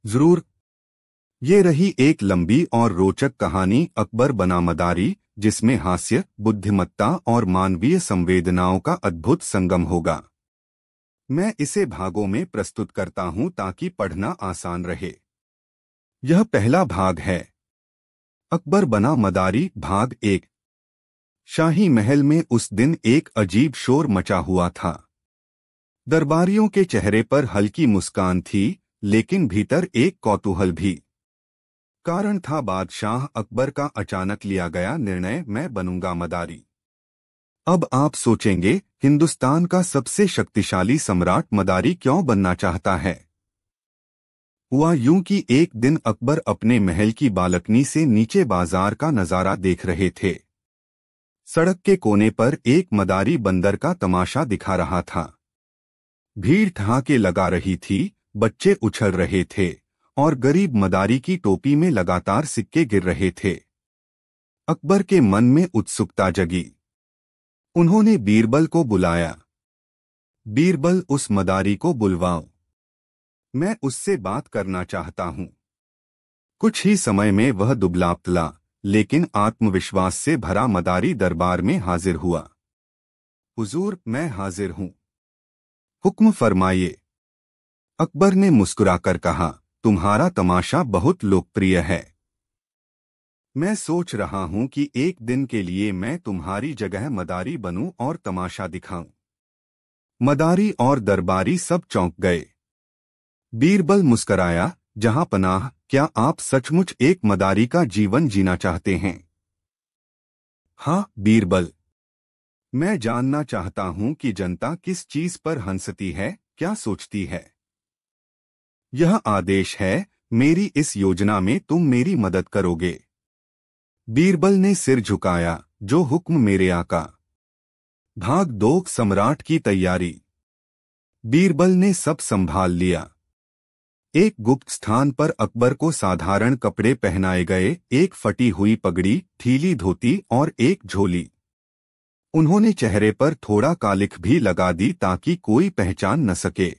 जरूर। ये रही एक लंबी और रोचक कहानी अकबर बना मदारी, जिसमें हास्य, बुद्धिमत्ता और मानवीय संवेदनाओं का अद्भुत संगम होगा। मैं इसे भागों में प्रस्तुत करता हूं ताकि पढ़ना आसान रहे। यह पहला भाग है। अकबर बना मदारी भाग 1। शाही महल में उस दिन एक अजीब शोर मचा हुआ था। दरबारियों के चेहरे पर हल्की मुस्कान थी, लेकिन भीतर एक कौतूहल भी। कारण था बादशाह अकबर का अचानक लिया गया निर्णय, मैं बनूंगा मदारी। अब आप सोचेंगे, हिंदुस्तान का सबसे शक्तिशाली सम्राट मदारी क्यों बनना चाहता है? हुआ यूं कि एक दिन अकबर अपने महल की बालकनी से नीचे बाजार का नजारा देख रहे थे। सड़क के कोने पर एक मदारी बंदर का तमाशा दिखा रहा था। भीड़ ठहाके लगा रही थी, बच्चे उछल रहे थे और गरीब मदारी की टोपी में लगातार सिक्के गिर रहे थे। अकबर के मन में उत्सुकता जगी। उन्होंने बीरबल को बुलाया। बीरबल, उस मदारी को बुलवाओ, मैं उससे बात करना चाहता हूं। कुछ ही समय में वह दुबला-पतला लेकिन आत्मविश्वास से भरा मदारी दरबार में हाजिर हुआ। हुजूर, मैं हाजिर हूं। हुक्म फरमाइए। अकबर ने मुस्कुराकर कहा, तुम्हारा तमाशा बहुत लोकप्रिय है। मैं सोच रहा हूं कि एक दिन के लिए मैं तुम्हारी जगह मदारी बनूं और तमाशा दिखाऊं। मदारी और दरबारी सब चौंक गए। बीरबल मुस्कराया, जहां पनाह, क्या आप सचमुच एक मदारी का जीवन जीना चाहते हैं? हाँ बीरबल, मैं जानना चाहता हूं कि जनता किस चीज पर हंसती है, क्या सोचती है। यह आदेश है, मेरी इस योजना में तुम मेरी मदद करोगे। बीरबल ने सिर झुकाया, जो हुक्म मेरे आका। भाग 2, सम्राट की तैयारी। बीरबल ने सब संभाल लिया। एक गुप्त स्थान पर अकबर को साधारण कपड़े पहनाए गए, एक फटी हुई पगड़ी, ढीली धोती और एक झोली। उन्होंने चेहरे पर थोड़ा कालिख भी लगा दी ताकि कोई पहचान न सके।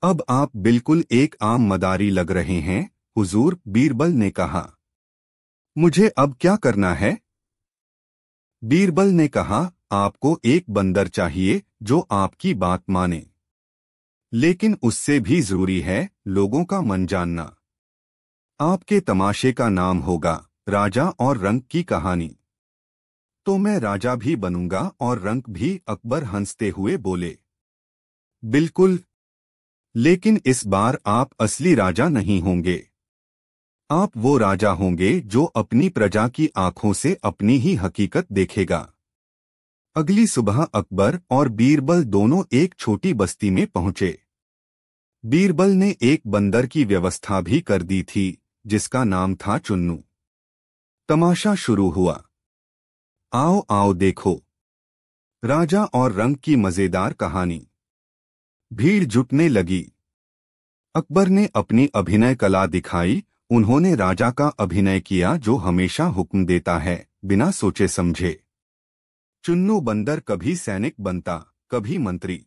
अब आप बिल्कुल एक आम मदारी लग रहे हैं, हुजूर, बीरबल ने कहा। मुझे अब क्या करना है? बीरबल ने कहा, आपको एक बंदर चाहिए जो आपकी बात माने। लेकिन उससे भी जरूरी है लोगों का मन जानना। आपके तमाशे का नाम होगा राजा और रंक की कहानी। तो मैं राजा भी बनूंगा और रंक भी, अकबर हंसते हुए बोले। बिल्कुल, लेकिन इस बार आप असली राजा नहीं होंगे। आप वो राजा होंगे जो अपनी प्रजा की आंखों से अपनी ही हकीकत देखेगा। अगली सुबह अकबर और बीरबल दोनों एक छोटी बस्ती में पहुंचे। बीरबल ने एक बंदर की व्यवस्था भी कर दी थी, जिसका नाम था चुन्नू। तमाशा शुरू हुआ। आओ आओ देखो, राजा और रंक की मजेदार कहानी। भीड़ जुटने लगी। अकबर ने अपनी अभिनय कला दिखाई। उन्होंने राजा का अभिनय किया जो हमेशा हुक्म देता है, बिना सोचे समझे। चुन्नू बंदर कभी सैनिक बनता, कभी मंत्री।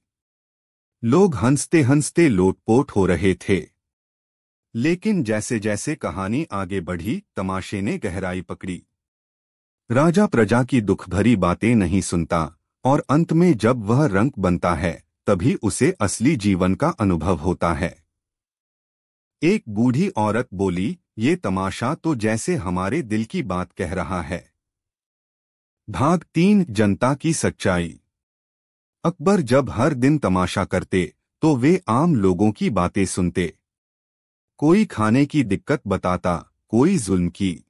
लोग हंसते हंसते लोटपोट हो रहे थे। लेकिन जैसे जैसे कहानी आगे बढ़ी, तमाशे ने गहराई पकड़ी। राजा प्रजा की दुख भरी बातें नहीं सुनता, और अंत में जब वह रंक बनता है, तभी उसे असली जीवन का अनुभव होता है। एक बूढ़ी औरत बोली, ये तमाशा तो जैसे हमारे दिल की बात कह रहा है। भाग 3, जनता की सच्चाई। अकबर जब हर दिन तमाशा करते, तो वे आम लोगों की बातें सुनते। कोई खाने की दिक्कत बताता, कोई जुल्म की।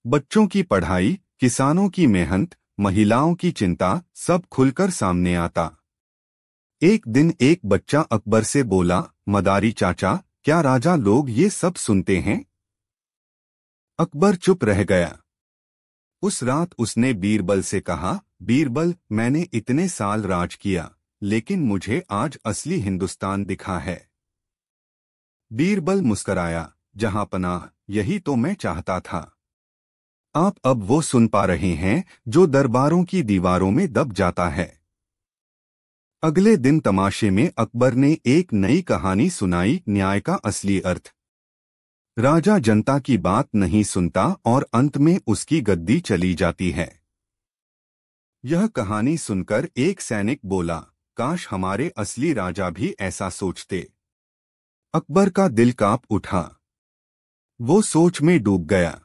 बच्चों की पढ़ाई, किसानों की मेहनत, महिलाओं की चिंता, सब खुलकर सामने आता। एक दिन एक बच्चा अकबर से बोला, मदारी चाचा, क्या राजा लोग ये सब सुनते हैं? अकबर चुप रह गया। उस रात उसने बीरबल से कहा, बीरबल, मैंने इतने साल राज किया, लेकिन मुझे आज असली हिंदुस्तान दिखा है। बीरबल मुस्कराया, जहां पनाह, यही तो मैं चाहता था। आप अब वो सुन पा रहे हैं जो दरबारों की दीवारों में दब जाता है। अगले दिन तमाशे में अकबर ने एक नई कहानी सुनाई, न्याय का असली अर्थ। राजा जनता की बात नहीं सुनता और अंत में उसकी गद्दी चली जाती है। यह कहानी सुनकर एक सैनिक बोला, काश हमारे असली राजा भी ऐसा सोचते। अकबर का दिल कांप उठा। वो सोच में डूब गया।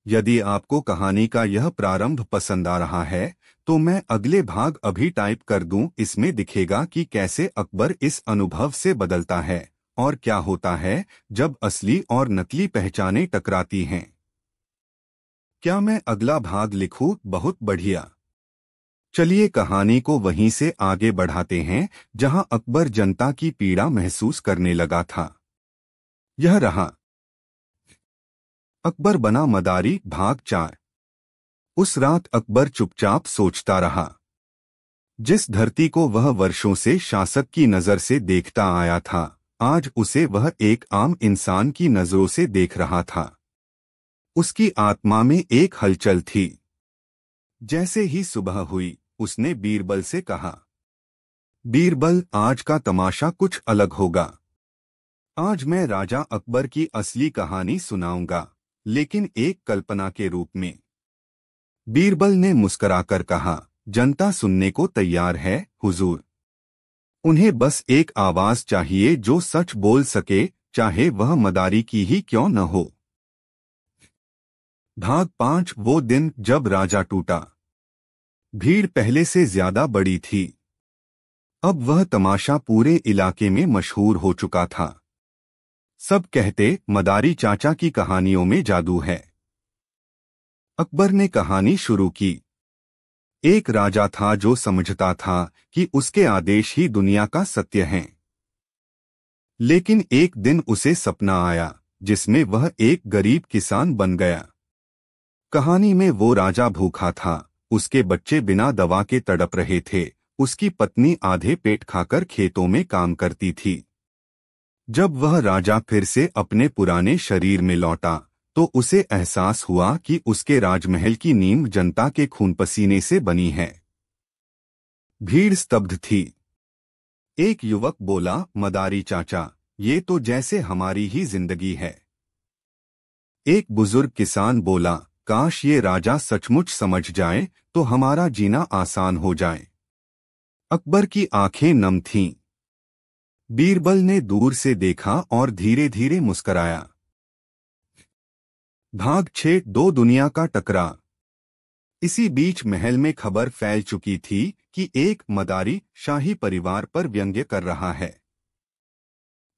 यदि आपको कहानी का यह प्रारंभ पसंद आ रहा है तो मैं अगले भाग अभी टाइप कर दूं। इसमें दिखेगा कि कैसे अकबर इस अनुभव से बदलता है और क्या होता है जब असली और नकली पहचानें टकराती हैं। क्या मैं अगला भाग लिखूं? बहुत बढ़िया। चलिए कहानी को वहीं से आगे बढ़ाते हैं जहां अकबर जनता की पीड़ा महसूस करने लगा था। यह रहा अकबर बना मदारी, भाग 4। उस रात अकबर चुपचाप सोचता रहा। जिस धरती को वह वर्षों से शासक की नजर से देखता आया था, आज उसे वह एक आम इंसान की नजरों से देख रहा था। उसकी आत्मा में एक हलचल थी। जैसे ही सुबह हुई, उसने बीरबल से कहा, बीरबल, आज का तमाशा कुछ अलग होगा। आज मैं राजा अकबर की असली कहानी सुनाऊंगा, लेकिन एक कल्पना के रूप में। बीरबल ने मुस्कुराकर कहा, जनता सुनने को तैयार है हुजूर। उन्हें बस एक आवाज चाहिए जो सच बोल सके, चाहे वह मदारी की ही क्यों न हो। भाग 5। वो दिन जब राजा टूटा। भीड़ पहले से ज्यादा बड़ी थी। अब वह तमाशा पूरे इलाके में मशहूर हो चुका था। सब कहते, मदारी चाचा की कहानियों में जादू है। अकबर ने कहानी शुरू की। एक राजा था जो समझता था कि उसके आदेश ही दुनिया का सत्य हैं। लेकिन एक दिन उसे सपना आया जिसमें वह एक गरीब किसान बन गया। कहानी में वो राजा भूखा था, उसके बच्चे बिना दवा के तड़प रहे थे, उसकी पत्नी आधे पेट खाकर खेतों में काम करती थी। जब वह राजा फिर से अपने पुराने शरीर में लौटा तो उसे एहसास हुआ कि उसके राजमहल की नींव जनता के खून पसीने से बनी है। भीड़ स्तब्ध थी। एक युवक बोला, मदारी चाचा, ये तो जैसे हमारी ही जिंदगी है। एक बुजुर्ग किसान बोला, काश ये राजा सचमुच समझ जाए तो हमारा जीना आसान हो जाए। अकबर की आंखें नम थीं। बीरबल ने दूर से देखा और धीरे धीरे मुस्कराया। भाग 6। दो दुनिया का टकराव। इसी बीच महल में खबर फैल चुकी थी कि एक मदारी शाही परिवार पर व्यंग्य कर रहा है।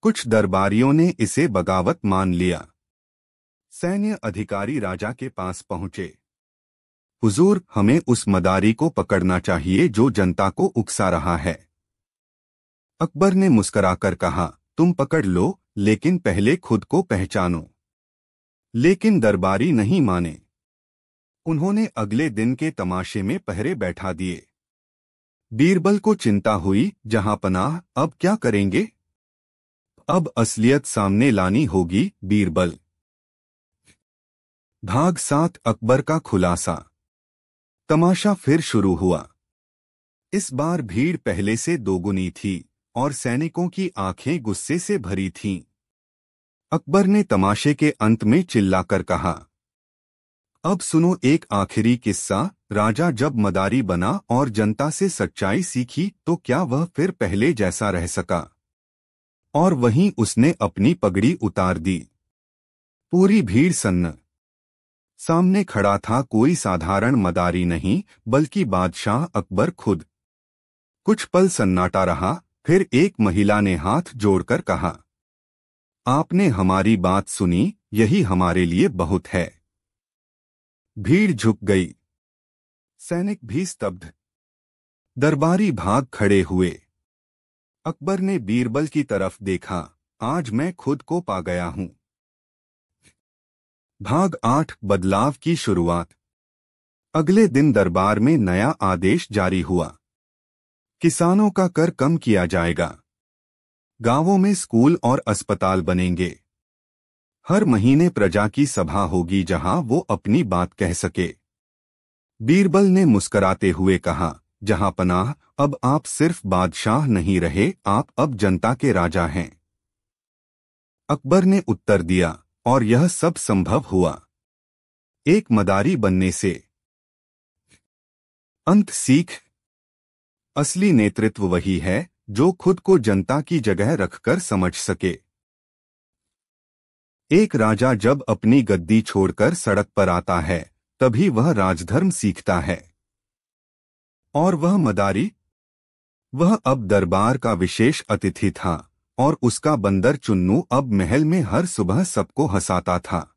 कुछ दरबारियों ने इसे बगावत मान लिया। सैन्य अधिकारी राजा के पास पहुंचे। हुजूर, हमें उस मदारी को पकड़ना चाहिए जो जनता को उकसा रहा है। अकबर ने मुस्कुराकर कहा, तुम पकड़ लो, लेकिन पहले खुद को पहचानो। लेकिन दरबारी नहीं माने। उन्होंने अगले दिन के तमाशे में पहरे बैठा दिए। बीरबल को चिंता हुई, जहां पनाह, अब क्या करेंगे? अब असलियत सामने लानी होगी। बीरबल। भाग 7। अकबर का खुलासा। तमाशा फिर शुरू हुआ। इस बार भीड़ पहले से दोगुनी थी और सैनिकों की आंखें गुस्से से भरी थीं। अकबर ने तमाशे के अंत में चिल्लाकर कहा, अब सुनो एक आखिरी किस्सा। राजा जब मदारी बना और जनता से सच्चाई सीखी तो क्या वह फिर पहले जैसा रह सका? और वहीं उसने अपनी पगड़ी उतार दी। पूरी भीड़ सन्न। सामने खड़ा था कोई साधारण मदारी नहीं, बल्कि बादशाह अकबर खुद। कुछ पल सन्नाटा रहा, फिर एक महिला ने हाथ जोड़कर कहा, आपने हमारी बात सुनी, यही हमारे लिए बहुत है। भीड़ झुक गई। सैनिक भी स्तब्ध। दरबारी भाग खड़े हुए। अकबर ने बीरबल की तरफ देखा, आज मैं खुद को पा गया हूं। भाग 8। बदलाव की शुरुआत। अगले दिन दरबार में नया आदेश जारी हुआ। किसानों का कर कम किया जाएगा। गांवों में स्कूल और अस्पताल बनेंगे। हर महीने प्रजा की सभा होगी जहां वो अपनी बात कह सके। बीरबल ने मुस्कुराते हुए कहा, जहांपनाह, अब आप सिर्फ बादशाह नहीं रहे, आप अब जनता के राजा हैं। अकबर ने उत्तर दिया, और यह सब संभव हुआ एक मदारी बनने से। अंत सीख। असली नेतृत्व वही है जो खुद को जनता की जगह रखकर समझ सके। एक राजा जब अपनी गद्दी छोड़कर सड़क पर आता है, तभी वह राजधर्म सीखता है। और वह मदारी, वह अब दरबार का विशेष अतिथि था, और उसका बंदर चुन्नू अब महल में हर सुबह सबको हंसाता था।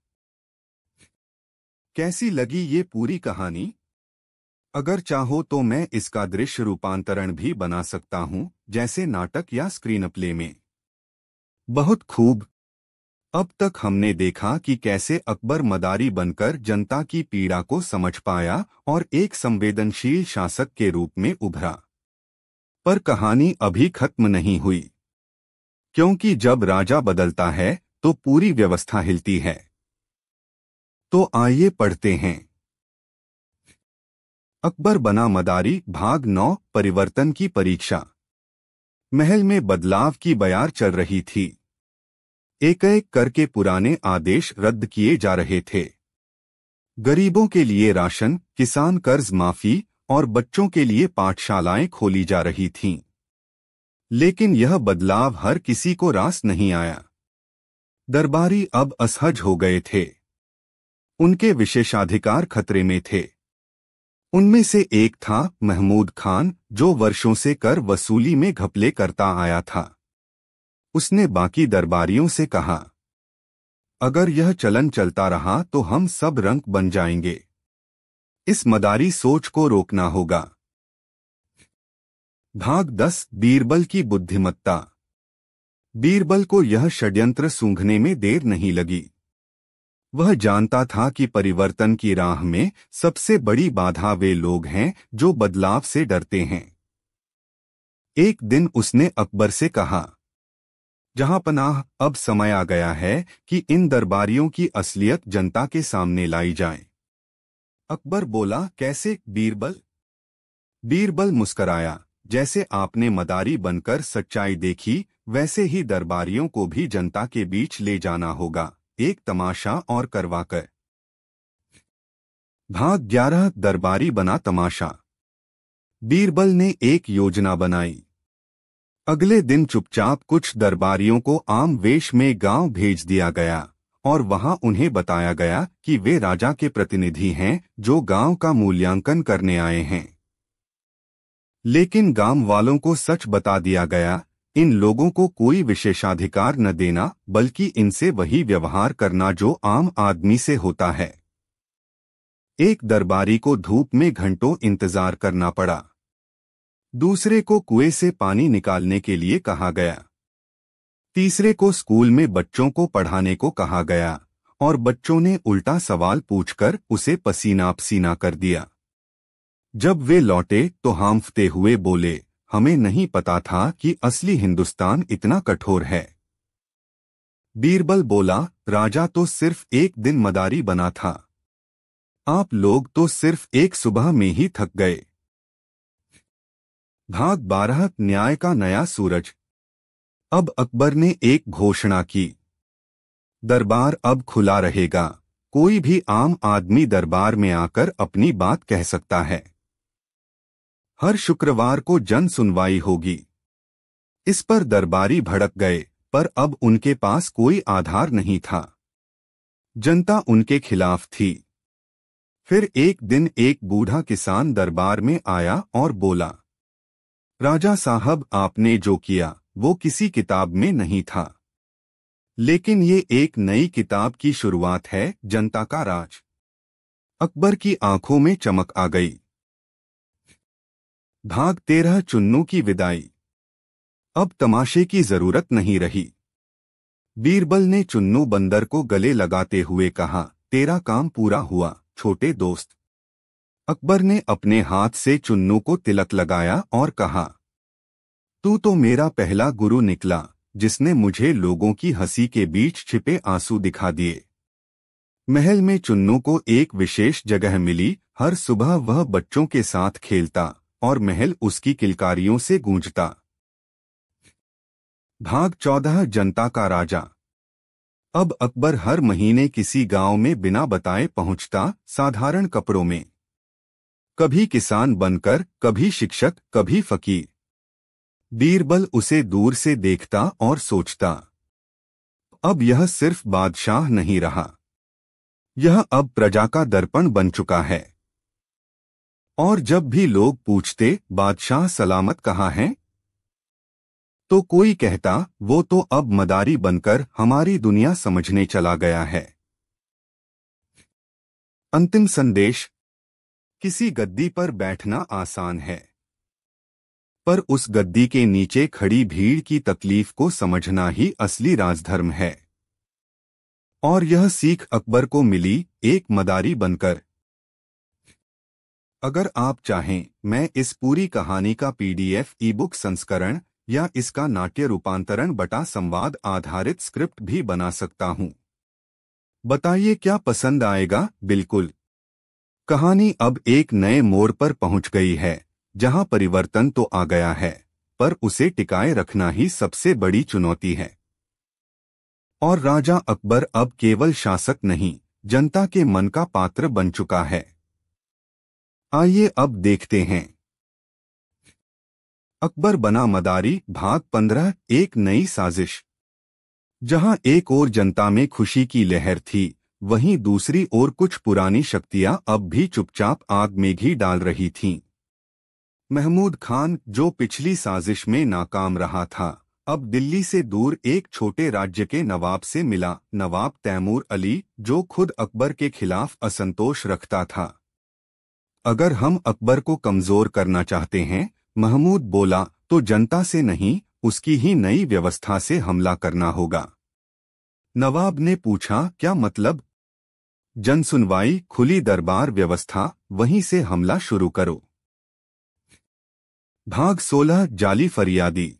कैसी लगी ये पूरी कहानी? अगर चाहो तो मैं इसका दृश्य रूपांतरण भी बना सकता हूं, जैसे नाटक या स्क्रीन प्ले में। बहुत खूब। अब तक हमने देखा कि कैसे अकबर मदारी बनकर जनता की पीड़ा को समझ पाया और एक संवेदनशील शासक के रूप में उभरा। पर कहानी अभी खत्म नहीं हुई, क्योंकि जब राजा बदलता है तो पूरी व्यवस्था हिलती है। तो आइए पढ़ते हैं। अकबर बना मदारी, भाग 9, परिवर्तन की परीक्षा। महल में बदलाव की बयार चल रही थी। एक एक करके पुराने आदेश रद्द किए जा रहे थे। गरीबों के लिए राशन, किसान कर्ज माफी और बच्चों के लिए पाठशालाएं खोली जा रही थीं। लेकिन यह बदलाव हर किसी को रास नहीं आया। दरबारी अब असहज हो गए थे। उनके विशेषाधिकार खतरे में थे। उनमें से एक था महमूद खान, जो वर्षों से कर वसूली में घपले करता आया था। उसने बाकी दरबारियों से कहा, अगर यह चलन चलता रहा तो हम सब रंक बन जाएंगे। इस मदारी सोच को रोकना होगा। भाग 10, बीरबल की बुद्धिमत्ता। बीरबल को यह षड्यंत्र सूंघने में देर नहीं लगी। वह जानता था कि परिवर्तन की राह में सबसे बड़ी बाधा वे लोग हैं जो बदलाव से डरते हैं। एक दिन उसने अकबर से कहा, जहांपनाह, अब समय आ गया है कि इन दरबारियों की असलियत जनता के सामने लाई जाए। अकबर बोला, कैसे बीरबल? बीरबल मुस्कराया, जैसे आपने मदारी बनकर सच्चाई देखी, वैसे ही दरबारियों को भी जनता के बीच ले जाना होगा, एक तमाशा और करवाकर। भाग 11, दरबारी बना तमाशा। बीरबल ने एक योजना बनाई। अगले दिन चुपचाप कुछ दरबारियों को आम वेश में गांव भेज दिया गया और वहां उन्हें बताया गया कि वे राजा के प्रतिनिधि हैं जो गांव का मूल्यांकन करने आए हैं। लेकिन गांव वालों को सच बता दिया गया, इन लोगों को कोई विशेषाधिकार न देना, बल्कि इनसे वही व्यवहार करना जो आम आदमी से होता है। एक दरबारी को धूप में घंटों इंतजार करना पड़ा। दूसरे को कुएं से पानी निकालने के लिए कहा गया। तीसरे को स्कूल में बच्चों को पढ़ाने को कहा गया और बच्चों ने उल्टा सवाल पूछकर उसे पसीना पसीना कर दिया। जब वे लौटे तो हांफते हुए बोले, हमें नहीं पता था कि असली हिंदुस्तान इतना कठोर है। बीरबल बोला, राजा तो सिर्फ एक दिन मदारी बना था, आप लोग तो सिर्फ एक सुबह में ही थक गए। भाग 12, न्याय का नया सूरज। अब अकबर ने एक घोषणा की, दरबार अब खुला रहेगा, कोई भी आम आदमी दरबार में आकर अपनी बात कह सकता है। हर शुक्रवार को जन सुनवाई होगी। इस पर दरबारी भड़क गए, पर अब उनके पास कोई आधार नहीं था। जनता उनके खिलाफ थी। फिर एक दिन एक बूढ़ा किसान दरबार में आया और बोला, राजा साहब, आपने जो किया वो किसी किताब में नहीं था, लेकिन ये एक नई किताब की शुरुआत है, जनता का राज। अकबर की आंखों में चमक आ गई। भाग 13, चुन्नू की विदाई। अब तमाशे की जरूरत नहीं रही। बीरबल ने चुन्नू बंदर को गले लगाते हुए कहा, तेरा काम पूरा हुआ छोटे दोस्त। अकबर ने अपने हाथ से चुन्नू को तिलक लगाया और कहा, तू तो मेरा पहला गुरु निकला, जिसने मुझे लोगों की हंसी के बीच छिपे आंसू दिखा दिए। महल में चुन्नू को एक विशेष जगह मिली। हर सुबह वह बच्चों के साथ खेलता और महल उसकी किलकारियों से गूंजता। भाग 14 जनता का राजा। अब अकबर हर महीने किसी गांव में बिना बताए पहुंचता, साधारण कपड़ों में। कभी किसान बनकर, कभी शिक्षक, कभी फकीर। बीरबल उसे दूर से देखता और सोचता, अब यह सिर्फ बादशाह नहीं रहा, यह अब प्रजा का दर्पण बन चुका है। और जब भी लोग पूछते, बादशाह सलामत कहाँ है, तो कोई कहता, वो तो अब मदारी बनकर हमारी दुनिया समझने चला गया है। अंतिम संदेश। किसी गद्दी पर बैठना आसान है, पर उस गद्दी के नीचे खड़ी भीड़ की तकलीफ को समझना ही असली राजधर्म है। और यह सीख अकबर को मिली, एक मदारी बनकर। अगर आप चाहें, मैं इस पूरी कहानी का PDF ई-बुक संस्करण या इसका नाट्य रूपांतरण बटा संवाद आधारित स्क्रिप्ट भी बना सकता हूं। बताइए क्या पसंद आएगा। बिल्कुल। कहानी अब एक नए मोड़ पर पहुंच गई है, जहां परिवर्तन तो आ गया है, पर उसे टिकाए रखना ही सबसे बड़ी चुनौती है। और राजा अकबर अब केवल शासक नहीं, जनता के मन का पात्र बन चुका है। आइए अब देखते हैं। अकबर बना मदारी, भाग 15। एक नई साजिश। जहां एक ओर जनता में खुशी की लहर थी, वहीं दूसरी ओर कुछ पुरानी शक्तियां अब भी चुपचाप आग में घी डाल रही थीं। महमूद खान, जो पिछली साजिश में नाकाम रहा था, अब दिल्ली से दूर एक छोटे राज्य के नवाब से मिला, नवाब तैमूर अली, जो खुद अकबर के खिलाफ असंतोष रखता था। अगर हम अकबर को कमजोर करना चाहते हैं, महमूद बोला, तो जनता से नहीं, उसकी ही नई व्यवस्था से हमला करना होगा। नवाब ने पूछा, क्या मतलब। जनसुनवाई, खुली दरबार व्यवस्था, वहीं से हमला शुरू करो। भाग 16 जाली फरियादी।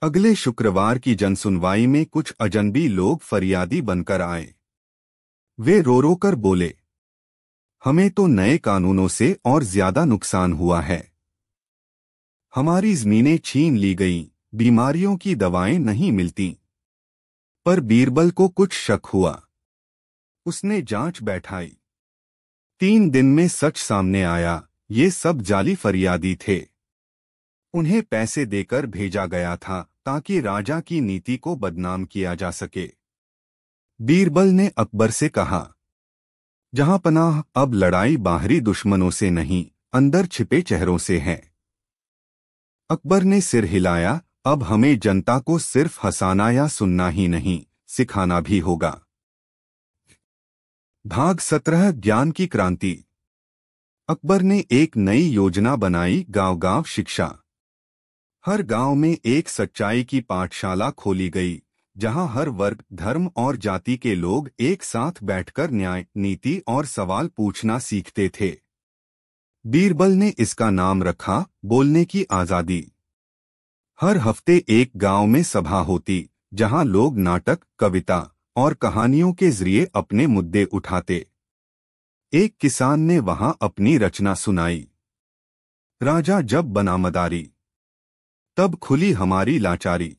अगले शुक्रवार की जनसुनवाई में कुछ अजनबी लोग फरियादी बनकर आए। वे रो रो कर बोले, हमें तो नए कानूनों से और ज्यादा नुकसान हुआ है। हमारी जमीनें छीन ली गईं, बीमारियों की दवाएं नहीं मिलती। पर बीरबल को कुछ शक हुआ। उसने जांच बैठाई। 3 दिन में सच सामने आया, ये सब जाली फरियादी थे। उन्हें पैसे देकर भेजा गया था ताकि राजा की नीति को बदनाम किया जा सके। बीरबल ने अकबर से कहा, जहां पनाह, अब लड़ाई बाहरी दुश्मनों से नहीं, अंदर छिपे चेहरों से है। अकबर ने सिर हिलाया, अब हमें जनता को सिर्फ हंसाना या सुनना ही नहीं, सिखाना भी होगा। भाग 17 ज्ञान की क्रांति। अकबर ने एक नई योजना बनाई, गांव-गांव शिक्षा। हर गांव में एक सच्चाई की पाठशाला खोली गई, जहां हर वर्ग, धर्म और जाति के लोग एक साथ बैठकर न्याय, नीति और सवाल पूछना सीखते थे। बीरबल ने इसका नाम रखा, बोलने की आजादी। हर हफ्ते एक गांव में सभा होती, जहां लोग नाटक, कविता और कहानियों के जरिए अपने मुद्दे उठाते। एक किसान ने वहां अपनी रचना सुनाई। राजा जब बना मदारी, तब खुली हमारी लाचारी।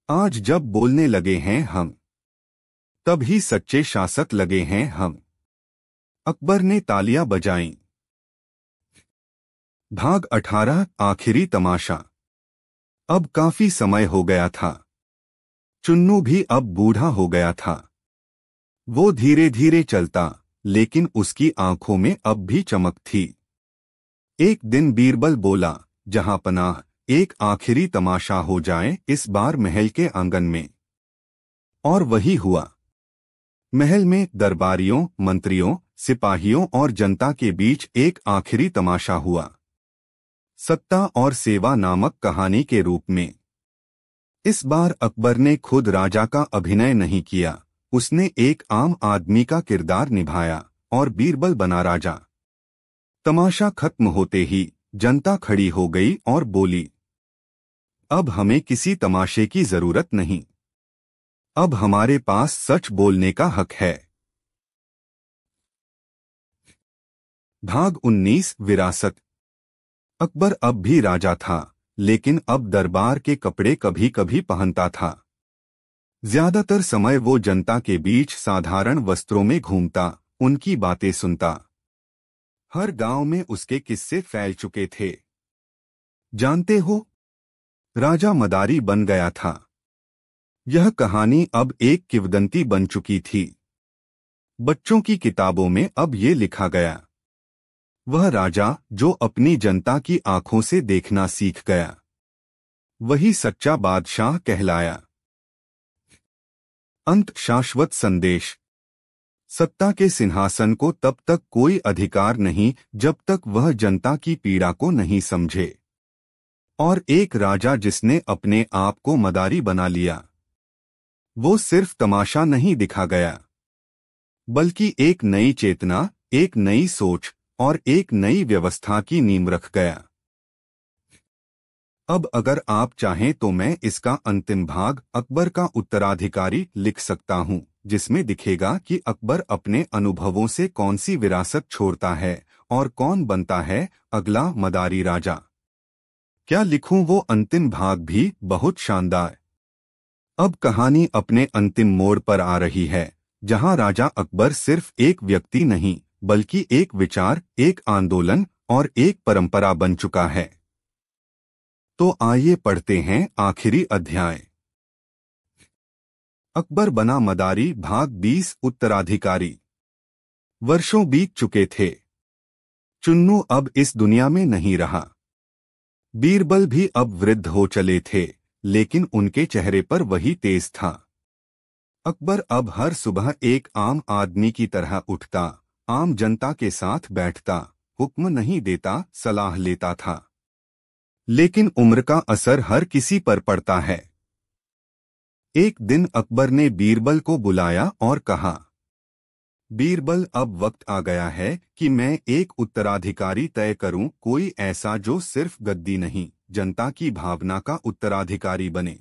आज जब बोलने लगे हैं हम, तब ही सच्चे शासक लगे हैं हम। अकबर ने तालियां बजाईं। भाग 18 आखिरी तमाशा। अब काफी समय हो गया था। चुन्नू भी अब बूढ़ा हो गया था। वो धीरे धीरे चलता, लेकिन उसकी आंखों में अब भी चमक थी। एक दिन बीरबल बोला, जहां पनाह, एक आखिरी तमाशा हो जाए इस बार महल के आंगन में। और वही हुआ। महल में दरबारियों, मंत्रियों, सिपाहियों और जनता के बीच एक आखिरी तमाशा हुआ, सत्ता और सेवा नामक कहानी के रूप में। इस बार अकबर ने खुद राजा का अभिनय नहीं किया, उसने एक आम आदमी का किरदार निभाया और बीरबल बना राजा। तमाशा खत्म होते ही जनता खड़ी हो गई और बोली, अब हमें किसी तमाशे की जरूरत नहीं, अब हमारे पास सच बोलने का हक है। भाग 19 विरासत। अकबर अब भी राजा था, लेकिन अब दरबार के कपड़े कभी कभी पहनता था। ज्यादातर समय वो जनता के बीच साधारण वस्त्रों में घूमता, उनकी बातें सुनता। हर गांव में उसके किस्से फैल चुके थे। जानते हो, राजा मदारी बन गया था। यह कहानी अब एक किंवदंती बन चुकी थी। बच्चों की किताबों में अब ये लिखा गया, वह राजा जो अपनी जनता की आंखों से देखना सीख गया, वही सच्चा बादशाह कहलाया। अंत शाश्वत संदेश। सत्ता के सिंहासन को तब तक कोई अधिकार नहीं जब तक वह जनता की पीड़ा को नहीं समझे। और एक राजा जिसने अपने आप को मदारी बना लिया, वो सिर्फ तमाशा नहीं दिखा गया, बल्कि एक नई चेतना, एक नई सोच और एक नई व्यवस्था की नींव रख गया। अब अगर आप चाहें तो मैं इसका अंतिम भाग अकबर का उत्तराधिकारी लिख सकता हूं, जिसमें दिखेगा कि अकबर अपने अनुभवों से कौन सी विरासत छोड़ता है और कौन बनता है अगला मदारी राजा। क्या लिखूं वो अंतिम भाग भी बहुत शानदार। अब कहानी अपने अंतिम मोड़ पर आ रही है, जहां राजा अकबर सिर्फ एक व्यक्ति नहीं, बल्कि एक विचार, एक आंदोलन और एक परंपरा बन चुका है। तो आइए पढ़ते हैं आखिरी अध्याय। अकबर बना मदारी भाग 20 उत्तराधिकारी। वर्षों बीत चुके थे। चुन्नू अब इस दुनिया में नहीं रहा। बीरबल भी अब वृद्ध हो चले थे, लेकिन उनके चेहरे पर वही तेज था। अकबर अब हर सुबह एक आम आदमी की तरह उठता, आम जनता के साथ बैठता, हुक्म नहीं देता, सलाह लेता था। लेकिन उम्र का असर हर किसी पर पड़ता है। एक दिन अकबर ने बीरबल को बुलाया और कहा, बीरबल, अब वक्त आ गया है कि मैं एक उत्तराधिकारी तय करूं, कोई ऐसा जो सिर्फ गद्दी नहीं, जनता की भावना का उत्तराधिकारी बने।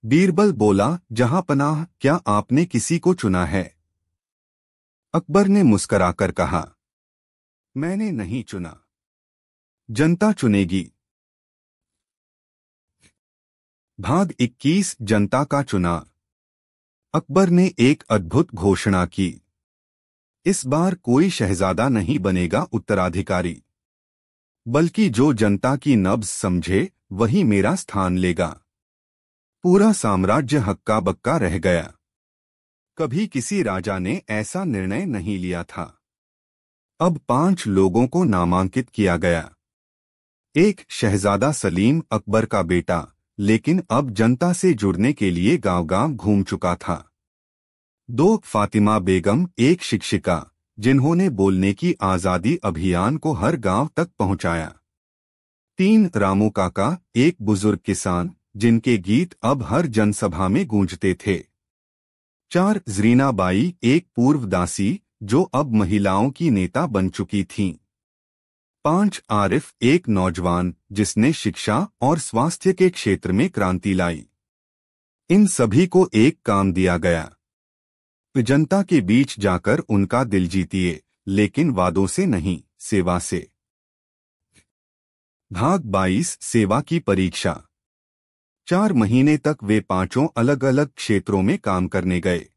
बीरबल बोला, जहांपनाह, क्या आपने किसी को चुना है? अकबर ने मुस्कराकर कहा, मैंने नहीं चुना, जनता चुनेगी। भाग 21 जनता का चुनाव। अकबर ने एक अद्भुत घोषणा की, इस बार कोई शहजादा नहीं बनेगा उत्तराधिकारी, बल्कि जो जनता की नब्ज समझे वही मेरा स्थान लेगा। पूरा साम्राज्य हक्का बक्का रह गया। कभी किसी राजा ने ऐसा निर्णय नहीं लिया था। अब 5 लोगों को नामांकित किया गया। एक शहजादा सलीम, अकबर का बेटा, लेकिन अब जनता से जुड़ने के लिए गांव-गांव घूम चुका था। 2 फातिमा बेगम, एक शिक्षिका, जिन्होंने बोलने की आजादी अभियान को हर गांव तक पहुंचाया। 3 रामू काका, एक बुजुर्ग किसान, जिनके गीत अब हर जनसभा में गूंजते थे। 4 ज़रीना बाई, एक पूर्व दासी, जो अब महिलाओं की नेता बन चुकी थीं। 5 आरिफ, एक नौजवान जिसने शिक्षा और स्वास्थ्य के क्षेत्र में क्रांति लाई। इन सभी को एक काम दिया गया, जनता के बीच जाकर उनका दिल जीतिए, लेकिन वादों से नहीं, सेवा से। भाग 22 सेवा की परीक्षा। 4 महीने तक वे 5 अलग अलग क्षेत्रों में काम करने गए।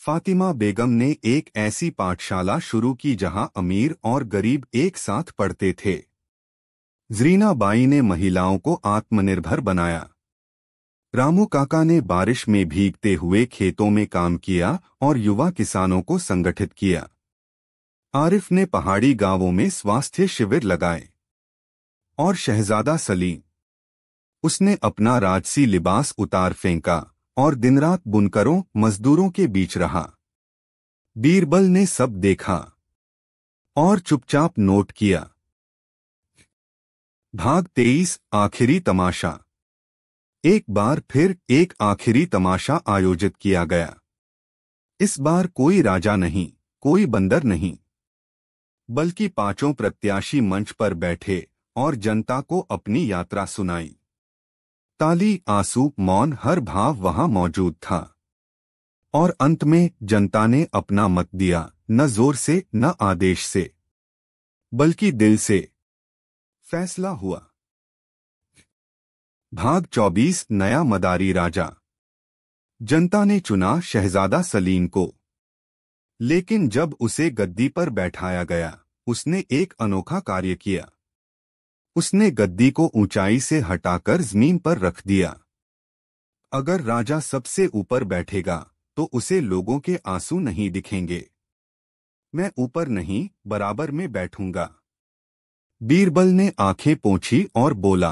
फातिमा बेगम ने एक ऐसी पाठशाला शुरू की जहां अमीर और गरीब एक साथ पढ़ते थे। ज़रीना बाई ने महिलाओं को आत्मनिर्भर बनाया। रामू काका ने बारिश में भीगते हुए खेतों में काम किया और युवा किसानों को संगठित किया। आरिफ ने पहाड़ी गांवों में स्वास्थ्य शिविर लगाए। और शहजादा सलीम, उसने अपना राजसी लिबास उतार फेंका और दिनरात बुनकरों, मजदूरों के बीच रहा। बीरबल ने सब देखा और चुपचाप नोट किया। भाग 23 आखिरी तमाशा। एक बार फिर एक आखिरी तमाशा आयोजित किया गया। इस बार कोई राजा नहीं, कोई बंदर नहीं, बल्कि 5 प्रत्याशी मंच पर बैठे और जनता को अपनी यात्रा सुनाई। ताली, आंसू, मौन, हर भाव वहां मौजूद था। और अंत में जनता ने अपना मत दिया, न जोर से, न आदेश से, बल्कि दिल से। फैसला हुआ। भाग 24 नया मदारी राजा। जनता ने चुना शहजादा सलीम को, लेकिन जब उसे गद्दी पर बैठाया गया उसने एक अनोखा कार्य किया। उसने गद्दी को ऊंचाई से हटाकर जमीन पर रख दिया। अगर राजा सबसे ऊपर बैठेगा तो उसे लोगों के आंसू नहीं दिखेंगे। मैं ऊपर नहीं, बराबर में बैठूंगा। बीरबल ने आंखें पोंछी और बोला,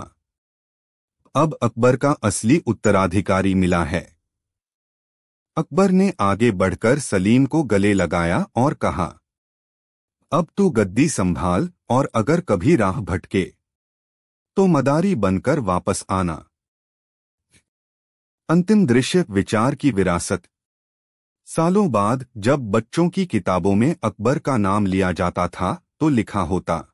अब अकबर का असली उत्तराधिकारी मिला है। अकबर ने आगे बढ़कर सलीम को गले लगाया और कहा, अब तू गद्दी संभाल और अगर कभी राह भटके तो मदारी बनकर वापस आना। अंतिम दृश्य विचार की विरासत। सालों बाद जब बच्चों की किताबों में अकबर का नाम लिया जाता था तो लिखा होता,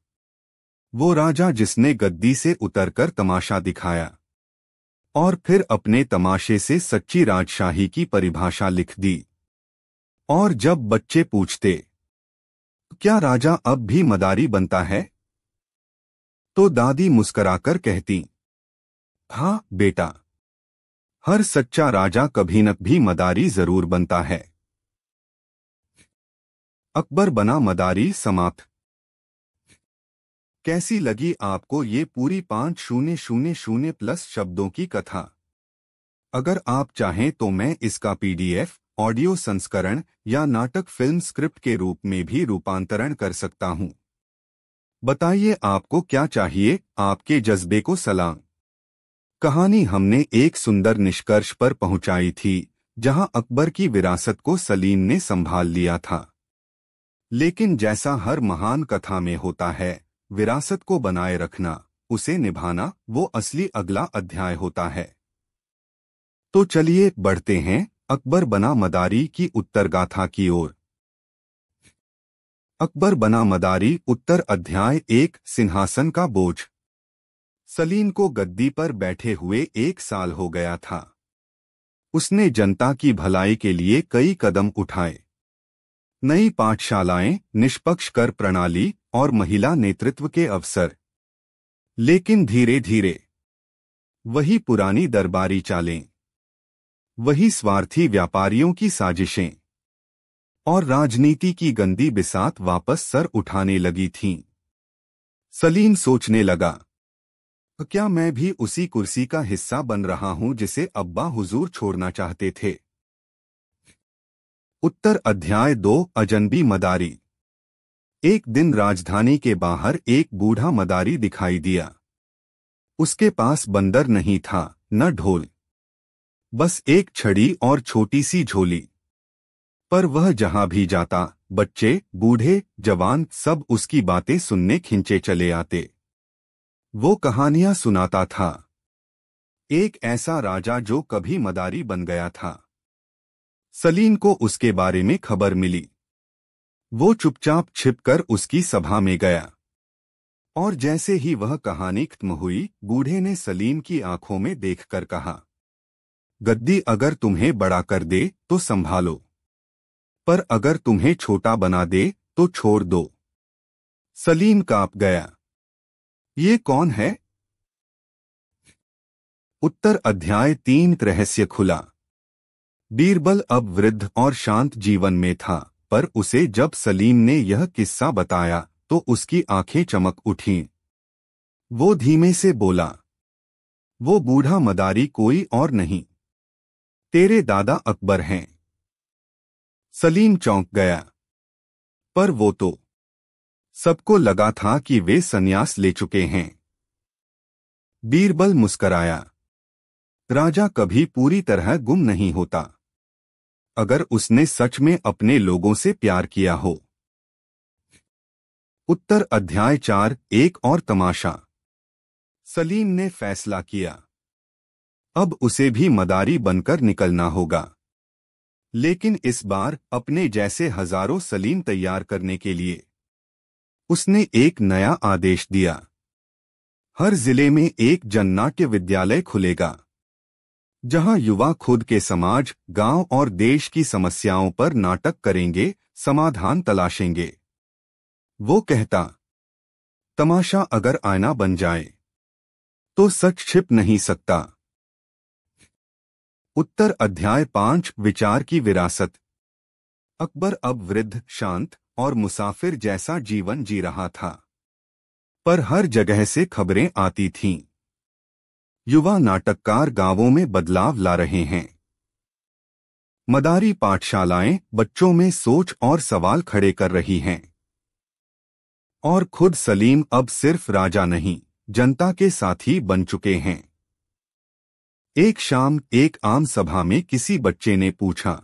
वो राजा जिसने गद्दी से उतरकर तमाशा दिखाया और फिर अपने तमाशे से सच्ची राजशाही की परिभाषा लिख दी। और जब बच्चे पूछते, क्या राजा अब भी मदारी बनता है, तो दादी मुस्कराकर कहती, हाँ बेटा, हर सच्चा राजा कभी न भी मदारी जरूर बनता है। अकबर बना मदारी समाप्त। कैसी लगी आपको ये पूरी 5000 प्लस शब्दों की कथा? अगर आप चाहें तो मैं इसका PDF, ऑडियो संस्करण या नाटक फिल्म स्क्रिप्ट के रूप में भी रूपांतरण कर सकता हूं। बताइए आपको क्या चाहिए, आपके जज्बे को सलाम। कहानी हमने एक सुंदर निष्कर्ष पर पहुंचाई थी जहां अकबर की विरासत को सलीम ने संभाल लिया था। लेकिन जैसा हर महान कथा में होता है, विरासत को बनाए रखना, उसे निभाना, वो असली अगला अध्याय होता है। तो चलिए बढ़ते हैं अकबर बना मदारी की उत्तरगाथा की ओर। अकबर बना मदारी उत्तर अध्याय 1 सिंहासन का बोझ। सलीम को गद्दी पर बैठे हुए 1 साल हो गया था। उसने जनता की भलाई के लिए कई कदम उठाए। नई पाठशालाएं, निष्पक्ष कर प्रणाली और महिला नेतृत्व के अवसर। लेकिन धीरे धीरे वही पुरानी दरबारी चालें, वही स्वार्थी व्यापारियों की साजिशें और राजनीति की गंदी बिसात वापस सर उठाने लगी थीं। सलीम सोचने लगा, क्या मैं भी उसी कुर्सी का हिस्सा बन रहा हूं जिसे अब्बा हुजूर छोड़ना चाहते थे। उत्तर अध्याय 2 अजनबी मदारी। एक दिन राजधानी के बाहर एक बूढ़ा मदारी दिखाई दिया। उसके पास बंदर नहीं था, न ढोल, बस एक छड़ी और छोटी सी झोली। पर वह जहां भी जाता, बच्चे, बूढ़े, जवान सब उसकी बातें सुनने खिंचे चले आते। वो कहानियां सुनाता था। एक ऐसा राजा जो कभी मदारी बन गया था। सलीम को उसके बारे में खबर मिली। वो चुपचाप छिपकर उसकी सभा में गया और जैसे ही वह कहानी खत्म हुई, बूढ़े ने सलीम की आंखों में देखकर कहा, गद्दी अगर तुम्हें बड़ा कर दे तो संभालो, पर अगर तुम्हें छोटा बना दे तो छोड़ दो। सलीम कांप गया। ये कौन है? उत्तर अध्याय 3 रहस्य खुला। बीरबल अब वृद्ध और शांत जीवन में था, पर उसे जब सलीम ने यह किस्सा बताया तो उसकी आंखें चमक उठीं। वो धीमे से बोला, वो बूढ़ा मदारी कोई और नहीं, तेरे दादा अकबर हैं। सलीम चौंक गया। पर वो तो सबको लगा था कि वे संन्यास ले चुके हैं। बीरबल मुस्कराया। राजा कभी पूरी तरह गुम नहीं होता, अगर उसने सच में अपने लोगों से प्यार किया हो। उत्तर अध्याय 4 एक और तमाशा। सलीम ने फैसला किया, अब उसे भी मदारी बनकर निकलना होगा, लेकिन इस बार अपने जैसे हजारों सलीम तैयार करने के लिए। उसने एक नया आदेश दिया, हर जिले में एक जननाट्य विद्यालय खुलेगा, जहां युवा खुद के समाज, गांव और देश की समस्याओं पर नाटक करेंगे, समाधान तलाशेंगे। वो कहता, तमाशा अगर आईना बन जाए तो सच छिप नहीं सकता। उत्तर अध्याय 5 विचार की विरासत। अकबर अब वृद्ध, शांत और मुसाफिर जैसा जीवन जी रहा था, पर हर जगह से खबरें आती थीं। युवा नाटककार गांवों में बदलाव ला रहे हैं। मदारी पाठशालाएं बच्चों में सोच और सवाल खड़े कर रही हैं। और खुद सलीम अब सिर्फ राजा नहीं, जनता के साथी बन चुके हैं। एक शाम एक आम सभा में किसी बच्चे ने पूछा,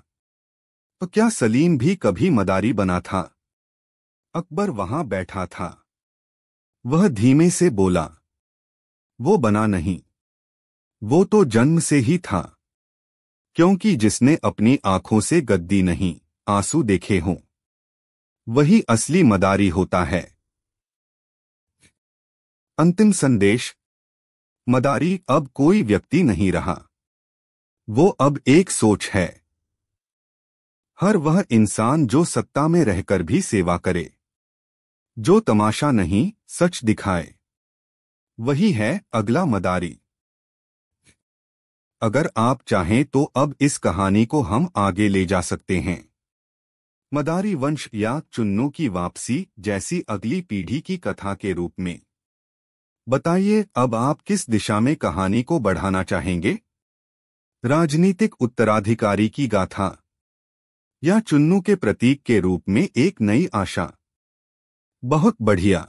तो क्या सलीम भी कभी मदारी बना था? अकबर वहां बैठा था। वह धीमे से बोला, वो बना नहीं, वो तो जन्म से ही था। क्योंकि जिसने अपनी आंखों से गद्दी नहीं, आंसू देखे हों, वही असली मदारी होता है। अंतिम संदेश। मदारी अब कोई व्यक्ति नहीं रहा, वो अब एक सोच है। हर वह इंसान जो सत्ता में रहकर भी सेवा करे, जो तमाशा नहीं सच दिखाए, वही है अगला मदारी। अगर आप चाहें तो अब इस कहानी को हम आगे ले जा सकते हैं, मदारी वंश या चुन्नू की वापसी जैसी अगली पीढ़ी की कथा के रूप में। बताइए अब आप किस दिशा में कहानी को बढ़ाना चाहेंगे? राजनीतिक उत्तराधिकारी की गाथा या चुन्नू के प्रतीक के रूप में एक नई आशा? बहुत बढ़िया।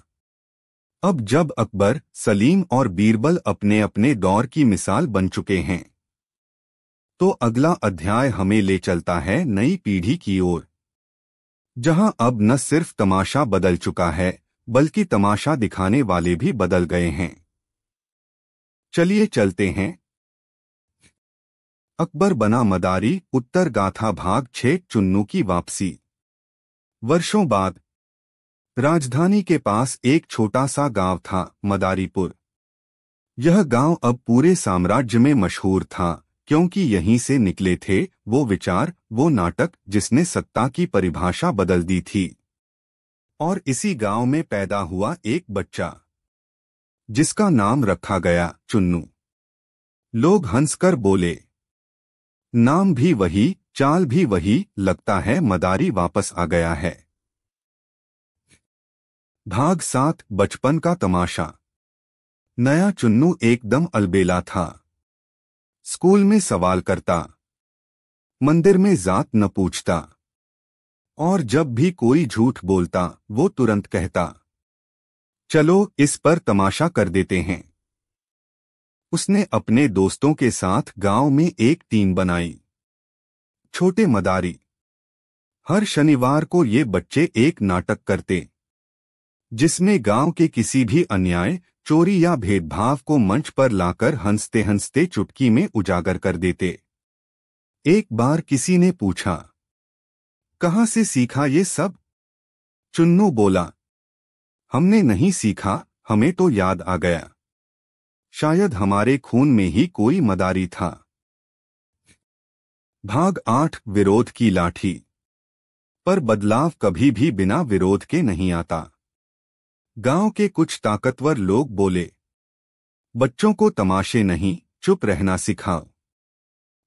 अब जब अकबर, सलीम और बीरबल अपने अपने दौर की मिसाल बन चुके हैं, तो अगला अध्याय हमें ले चलता है नई पीढ़ी की ओर, जहां अब न सिर्फ तमाशा बदल चुका है, बल्कि तमाशा दिखाने वाले भी बदल गए हैं। चलिए चलते हैं। अकबर बना मदारी, उत्तर गाथा भाग 6 चुन्नू की वापसी। वर्षों बाद राजधानी के पास एक छोटा सा गांव था, मदारीपुर। यह गांव अब पूरे साम्राज्य में मशहूर था, क्योंकि यहीं से निकले थे वो विचार, वो नाटक जिसने सत्ता की परिभाषा बदल दी थी। और इसी गांव में पैदा हुआ एक बच्चा, जिसका नाम रखा गया चुन्नू। लोग हंसकर बोले, नाम भी वही, चाल भी वही, लगता है मदारी वापस आ गया है। भाग 7 बचपन का तमाशा। नया चुन्नू एकदम अलबेला था। स्कूल में सवाल करता, मंदिर में जात न पूछता, और जब भी कोई झूठ बोलता वो तुरंत कहता, चलो इस पर तमाशा कर देते हैं। उसने अपने दोस्तों के साथ गांव में एक टीम बनाई, छोटे मदारी। हर शनिवार को ये बच्चे एक नाटक करते, जिसमें गांव के किसी भी अन्याय, चोरी या भेदभाव को मंच पर लाकर हंसते हंसते चुटकी में उजागर कर देते। एक बार किसी ने पूछा, कहां से सीखा ये सब? चुन्नू बोला, हमने नहीं सीखा, हमें तो याद आ गया। शायद हमारे खून में ही कोई मदारी था। भाग 8 विरोध की लाठी। पर बदलाव कभी भी बिना विरोध के नहीं आता। गांव के कुछ ताकतवर लोग बोले, बच्चों को तमाशे नहीं, चुप रहना सिखाओ।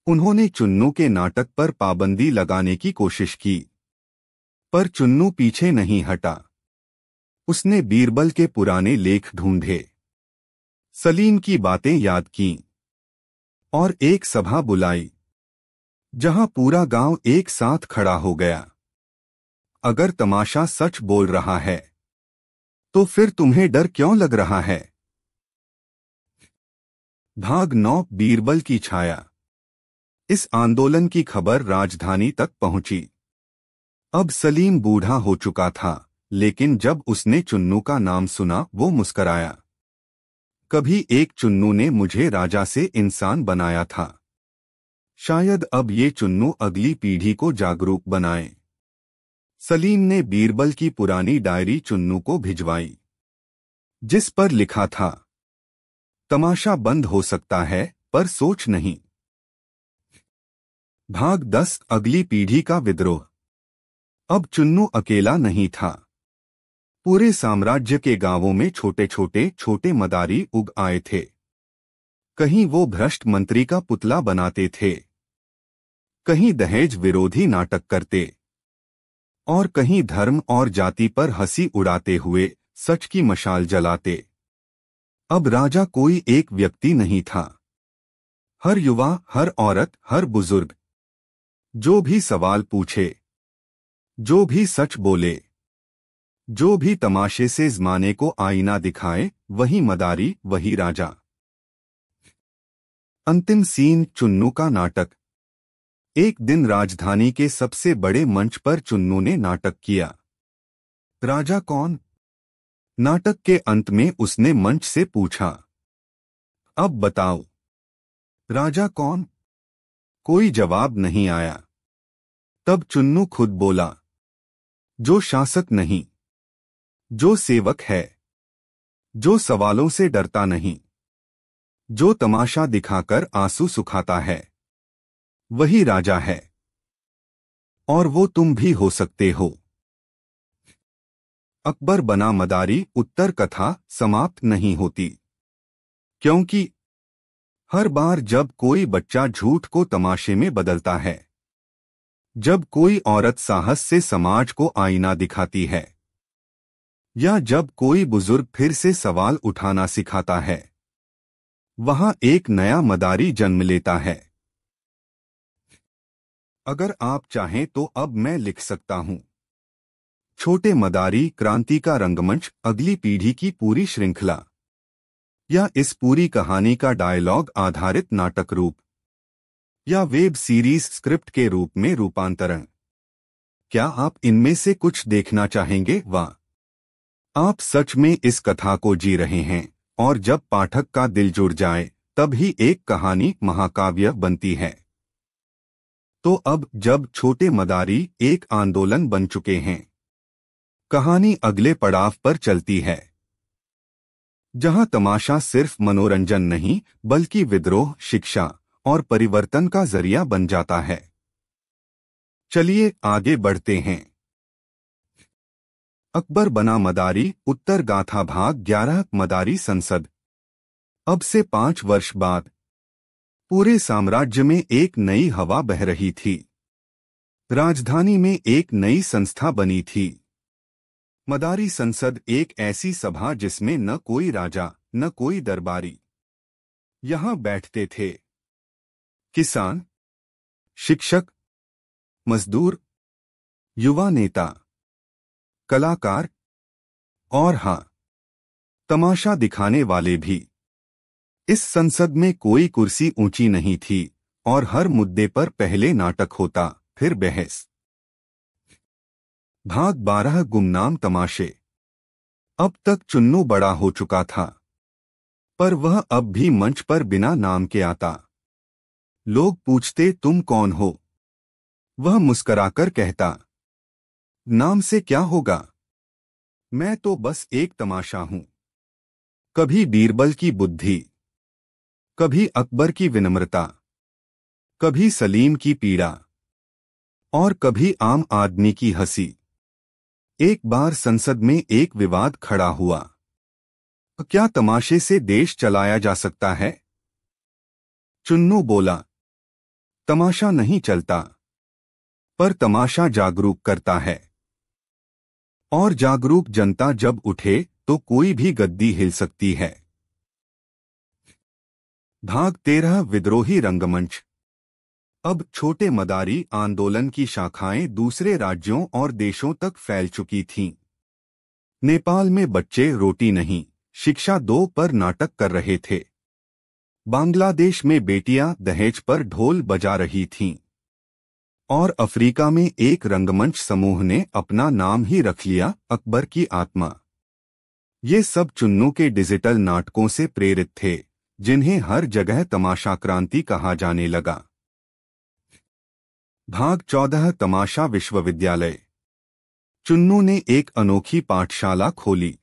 उन्होंने चुन्नू के नाटक पर पाबंदी लगाने की कोशिश की, पर चुन्नू पीछे नहीं हटा। उसने बीरबल के पुराने लेख ढूंढे, सलीम की बातें याद कीं, और एक सभा बुलाई, जहां पूरा गांव एक साथ खड़ा हो गया। अगर तमाशा सच बोल रहा है, तो फिर तुम्हें डर क्यों लग रहा है? भाग 9 बीरबल की छाया। इस आंदोलन की खबर राजधानी तक पहुंची। अब सलीम बूढ़ा हो चुका था, लेकिन जब उसने चुन्नू का नाम सुना वो मुस्कराया। कभी एक चुन्नू ने मुझे राजा से इंसान बनाया था। शायद अब ये चुन्नू अगली पीढ़ी को जागरूक बनाए। सलीम ने बीरबल की पुरानी डायरी चुन्नू को भिजवाई, जिस पर लिखा था, तमाशा बंद हो सकता है पर सोच नहीं। भाग 10 अगली पीढ़ी का विद्रोह। अब चुन्नू अकेला नहीं था। पूरे साम्राज्य के गांवों में छोटे छोटे छोटे मदारी उग आए थे। कहीं वो भ्रष्ट मंत्री का पुतला बनाते थे, कहीं दहेज विरोधी नाटक करते, और कहीं धर्म और जाति पर हंसी उड़ाते हुए सच की मशाल जलाते। अब राजा कोई एक व्यक्ति नहीं था। हर युवा, हर औरत, हर बुजुर्ग जो भी सवाल पूछे, जो भी सच बोले, जो भी तमाशे से ज़माने को आईना दिखाए, वही मदारी, वही राजा। अंतिम सीन, चुन्नू का नाटक। एक दिन राजधानी के सबसे बड़े मंच पर चुन्नू ने नाटक किया। राजा कौन? नाटक के अंत में उसने मंच से पूछा। अब बताओ, राजा कौन? कोई जवाब नहीं आया। तब चुन्नू खुद बोला, जो शासक नहीं, जो सेवक है, जो सवालों से डरता नहीं, जो तमाशा दिखाकर आंसू सुखाता है, वही राजा है। और वो तुम भी हो सकते हो। अकबर बना मदारी उत्तर कथा समाप्त नहीं होती, क्योंकि हर बार जब कोई बच्चा झूठ को तमाशे में बदलता है, जब कोई औरत साहस से समाज को आईना दिखाती है, या जब कोई बुजुर्ग फिर से सवाल उठाना सिखाता है, वहां एक नया मदारी जन्म लेता है। अगर आप चाहें तो अब मैं लिख सकता हूं, छोटे मदारी क्रांति का रंगमंच, अगली पीढ़ी की पूरी श्रृंखला, या इस पूरी कहानी का डायलॉग आधारित नाटक रूप, या वेब सीरीज स्क्रिप्ट के रूप में रूपांतरण। क्या आप इनमें से कुछ देखना चाहेंगे? वाह, आप सच में इस कथा को जी रहे हैं, और जब पाठक का दिल जुड़ जाए तब ही एक कहानी महाकाव्य बनती है। तो अब जब छोटे मदारी एक आंदोलन बन चुके हैं, कहानी अगले पड़ाव पर चलती है, जहां तमाशा सिर्फ मनोरंजन नहीं बल्कि विद्रोह, शिक्षा और परिवर्तन का जरिया बन जाता है। चलिए आगे बढ़ते हैं। अकबर बना मदारी उत्तर गाथा भाग 11, मदारी संसद। अब से 5 वर्ष बाद पूरे साम्राज्य में एक नई हवा बह रही थी। राजधानी में एक नई संस्था बनी थी, मदारी संसद, एक ऐसी सभा जिसमें न कोई राजा न कोई दरबारी। यहां बैठते थे किसान, शिक्षक, मजदूर, युवा नेता, कलाकार और हां, तमाशा दिखाने वाले भी। इस संसद में कोई कुर्सी ऊंची नहीं थी और हर मुद्दे पर पहले नाटक होता, फिर बहस। भाग 12, गुमनाम तमाशे। अब तक चुन्नू बड़ा हो चुका था, पर वह अब भी मंच पर बिना नाम के आता। लोग पूछते, तुम कौन हो? वह मुस्कराकर कहता, नाम से क्या होगा, मैं तो बस एक तमाशा हूं। कभी बीरबल की बुद्धि, कभी अकबर की विनम्रता, कभी सलीम की पीड़ा, और कभी आम आदमी की हंसी। एक बार संसद में एक विवाद खड़ा हुआ। क्या तमाशे से देश चलाया जा सकता है? चुन्नू बोला, तमाशा नहीं चलता, पर तमाशा जागरूक करता है। और जागरूक जनता जब उठे तो कोई भी गद्दी हिल सकती है। भाग 13, विद्रोही रंगमंच। अब छोटे मदारी आंदोलन की शाखाएं दूसरे राज्यों और देशों तक फैल चुकी थीं। नेपाल में बच्चे रोटी नहीं, शिक्षा दो पर नाटक कर रहे थे। बांग्लादेश में बेटियां दहेज पर ढोल बजा रही थीं। और अफ्रीका में एक रंगमंच समूह ने अपना नाम ही रख लिया, अकबर की आत्मा। ये सब चुन्नू के डिजिटल नाटकों से प्रेरित थे, जिन्हें हर जगह तमाशा क्रांति कहा जाने लगा। भाग 14, तमाशा विश्वविद्यालय। चुन्नू ने एक अनोखी पाठशाला खोली,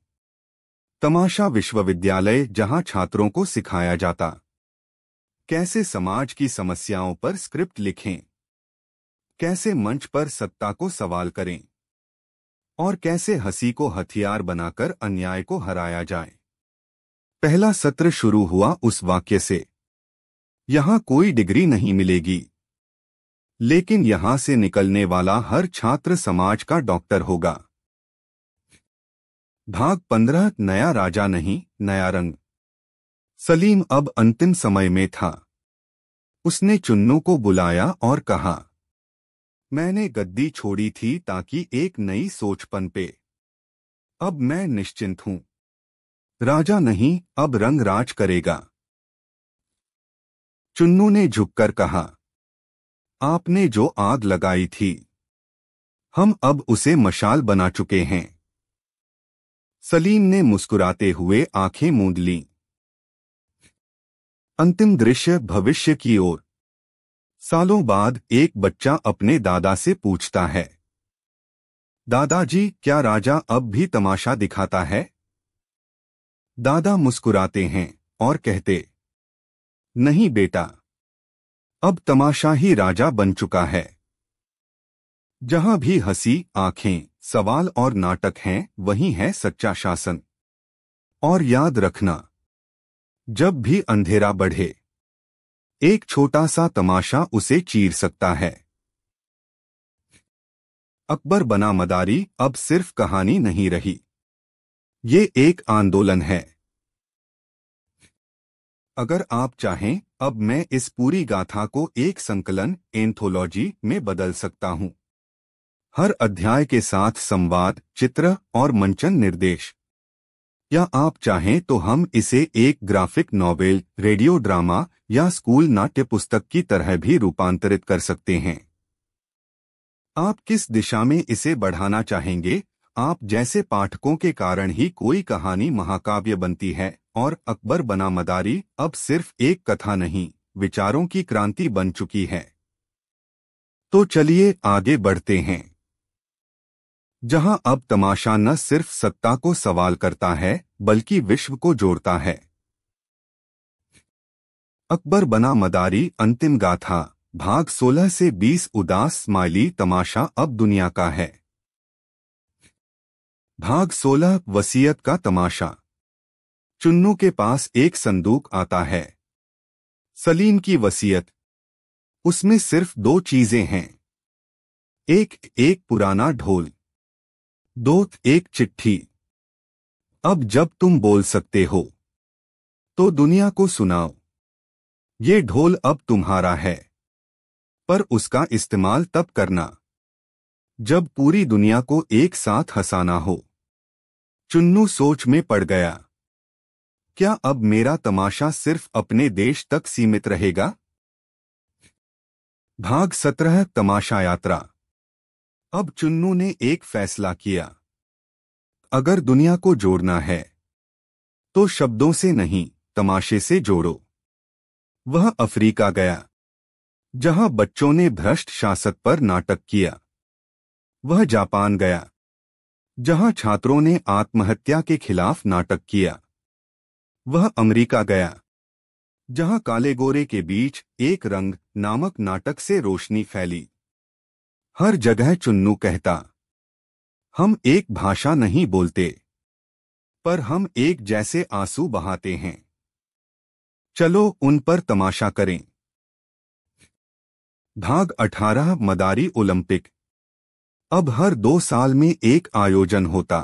तमाशा विश्वविद्यालय, जहां छात्रों को सिखाया जाता कैसे समाज की समस्याओं पर स्क्रिप्ट लिखें, कैसे मंच पर सत्ता को सवाल करें, और कैसे हंसी को हथियार बनाकर अन्याय को हराया जाए। पहला सत्र शुरू हुआ उस वाक्य से, यहां कोई डिग्री नहीं मिलेगी, लेकिन यहां से निकलने वाला हर छात्र समाज का डॉक्टर होगा। भाग 15, नया राजा नहीं, नया रंग। सलीम अब अंतिम समय में था। उसने चुन्नू को बुलाया और कहा, मैंने गद्दी छोड़ी थी ताकि एक नई सोच पनपे। अब मैं निश्चिंत हूं। राजा नहीं, अब रंग राज करेगा। चुन्नू ने झुककर कहा, आपने जो आग लगाई थी, हम अब उसे मशाल बना चुके हैं। सलीम ने मुस्कुराते हुए आंखें मूंद लीं। अंतिम दृश्य भविष्य की ओर। सालों बाद एक बच्चा अपने दादा से पूछता है, दादाजी, क्या राजा अब भी तमाशा दिखाता है? दादा मुस्कुराते हैं और कहते, नहीं बेटा, अब तमाशा ही राजा बन चुका है। जहां भी हंसी, आंखें, सवाल और नाटक हैं, वहीं है सच्चा शासन। और याद रखना, जब भी अंधेरा बढ़े, एक छोटा सा तमाशा उसे चीर सकता है। अकबर बना मदारी अब सिर्फ कहानी नहीं रही, ये एक आंदोलन है। अगर आप चाहें, अब मैं इस पूरी गाथा को एक संकलन, एंथोलॉजी में बदल सकता हूं। हर अध्याय के साथ संवाद, चित्र और मंचन निर्देश। या आप चाहें तो हम इसे एक ग्राफिक नॉवेल, रेडियो ड्रामा या स्कूल नाट्य पुस्तक की तरह भी रूपांतरित कर सकते हैं। आप किस दिशा में इसे बढ़ाना चाहेंगे? आप जैसे पाठकों के कारण ही कोई कहानी महाकाव्य बनती है, और अकबर बना मदारी अब सिर्फ एक कथा नहीं, विचारों की क्रांति बन चुकी है। तो चलिए आगे बढ़ते हैं, जहां अब तमाशा न सिर्फ सत्ता को सवाल करता है, बल्कि विश्व को जोड़ता है। अकबर बना मदारी अंतिम गाथा, भाग 16 से 20। उदास स्माइली तमाशा अब दुनिया का है। भाग 16, वसीयत का तमाशा। चुन्नू के पास एक संदूक आता है। सलीम की वसीयत। उसमें सिर्फ दो चीजें हैं, एक पुराना ढोल, दो एक चिट्ठी। अब जब तुम बोल सकते हो, तो दुनिया को सुनाओ, ये ढोल अब तुम्हारा है, पर उसका इस्तेमाल तब करना जब पूरी दुनिया को एक साथ हंसाना हो। चुन्नू सोच में पड़ गया, क्या अब मेरा तमाशा सिर्फ अपने देश तक सीमित रहेगा? भाग 17, तमाशा यात्रा। अब चुन्नू ने एक फैसला किया, अगर दुनिया को जोड़ना है, तो शब्दों से नहीं, तमाशे से जोड़ो। वह अफ्रीका गया, जहां बच्चों ने भ्रष्ट शासक पर नाटक किया। वह जापान गया, जहां छात्रों ने आत्महत्या के खिलाफ नाटक किया। वह अमेरिका गया, जहां काले गोरे के बीच एक रंग नामक नाटक से रोशनी फैली। हर जगह चुन्नू कहता, हम एक भाषा नहीं बोलते, पर हम एक जैसे आंसू बहाते हैं। चलो उन पर तमाशा करें। भाग 18, मदारी ओलंपिक। अब हर 2 साल में एक आयोजन होता,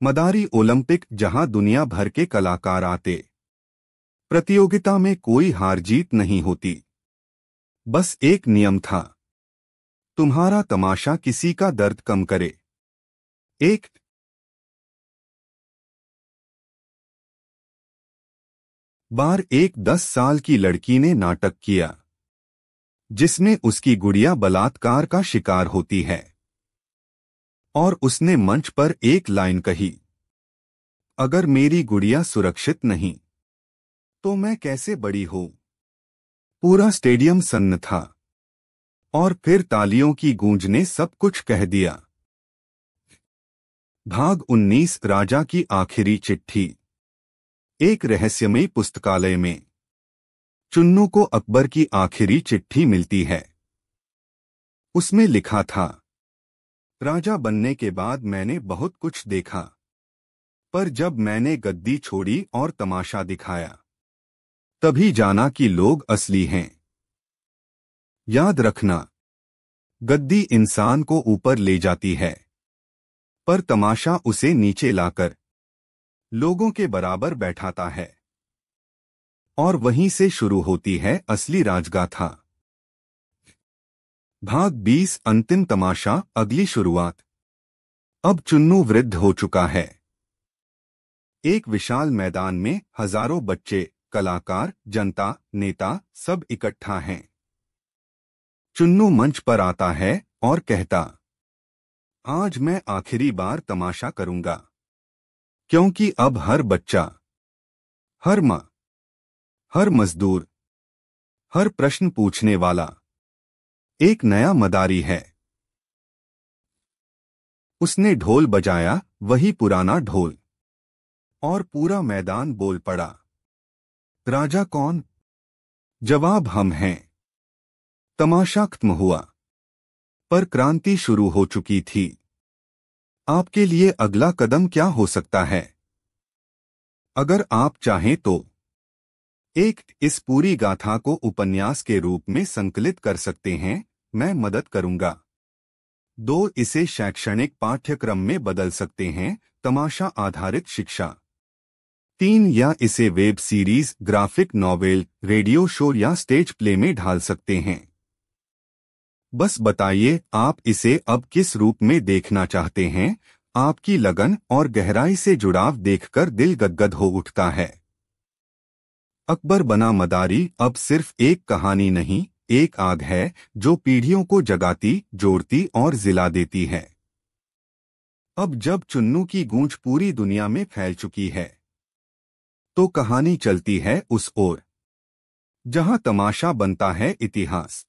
मदारी ओलंपिक, जहां दुनिया भर के कलाकार आते। प्रतियोगिता में कोई हार जीत नहीं होती, बस एक नियम था, तुम्हारा तमाशा किसी का दर्द कम करे। एक बार एक 10 साल की लड़की ने नाटक किया, जिसमें उसकी गुड़िया बलात्कार का शिकार होती है, और उसने मंच पर एक लाइन कही, अगर मेरी गुड़िया सुरक्षित नहीं, तो मैं कैसे बड़ी हूं? पूरा स्टेडियम सन्न था, और फिर तालियों की गूंज ने सब कुछ कह दिया। भाग 19, राजा की आखिरी चिट्ठी। एक रहस्यमयी पुस्तकालय में चुन्नू को अकबर की आखिरी चिट्ठी मिलती है। उसमें लिखा था, राजा बनने के बाद मैंने बहुत कुछ देखा, पर जब मैंने गद्दी छोड़ी और तमाशा दिखाया, तभी जाना कि लोग असली हैं। याद रखना, गद्दी इंसान को ऊपर ले जाती है, पर तमाशा उसे नीचे लाकर लोगों के बराबर बैठाता है। और वहीं से शुरू होती है असली राजगाथा। भाग 20 अंतिम तमाशा, अगली शुरुआत। अब चुन्नू वृद्ध हो चुका है। एक विशाल मैदान में हजारों बच्चे, कलाकार, जनता, नेता सब इकट्ठा हैं। चुन्नू मंच पर आता है और कहता, आज मैं आखिरी बार तमाशा करूंगा, क्योंकि अब हर बच्चा, हर मां, हर मजदूर, हर प्रश्न पूछने वाला एक नया मदारी है। उसने ढोल बजाया, वही पुराना ढोल, और पूरा मैदान बोल पड़ा। राजा कौन? जवाब हम हैं। तमाशा खत्म हुआ, पर क्रांति शुरू हो चुकी थी। आपके लिए अगला कदम क्या हो सकता है? अगर आप चाहें तो इस पूरी गाथा को उपन्यास के रूप में संकलित कर सकते हैं, मैं मदद करूंगा। 2, इसे शैक्षणिक पाठ्यक्रम में बदल सकते हैं, तमाशा आधारित शिक्षा। 3, या इसे web series, graphic novel, radio show या स्टेज प्ले में ढाल सकते हैं। बस बताइए आप इसे अब किस रूप में देखना चाहते हैं। आपकी लगन और गहराई से जुड़ाव देखकर दिल गदगद हो उठता है। अकबर बना मदारी अब सिर्फ एक कहानी नहीं, एक आग है जो पीढ़ियों को जगाती, जोड़ती और जिला देती है। अब जब चुन्नू की गूंज पूरी दुनिया में फैल चुकी है, तो कहानी चलती है उस ओर जहां तमाशा बनता है इतिहास,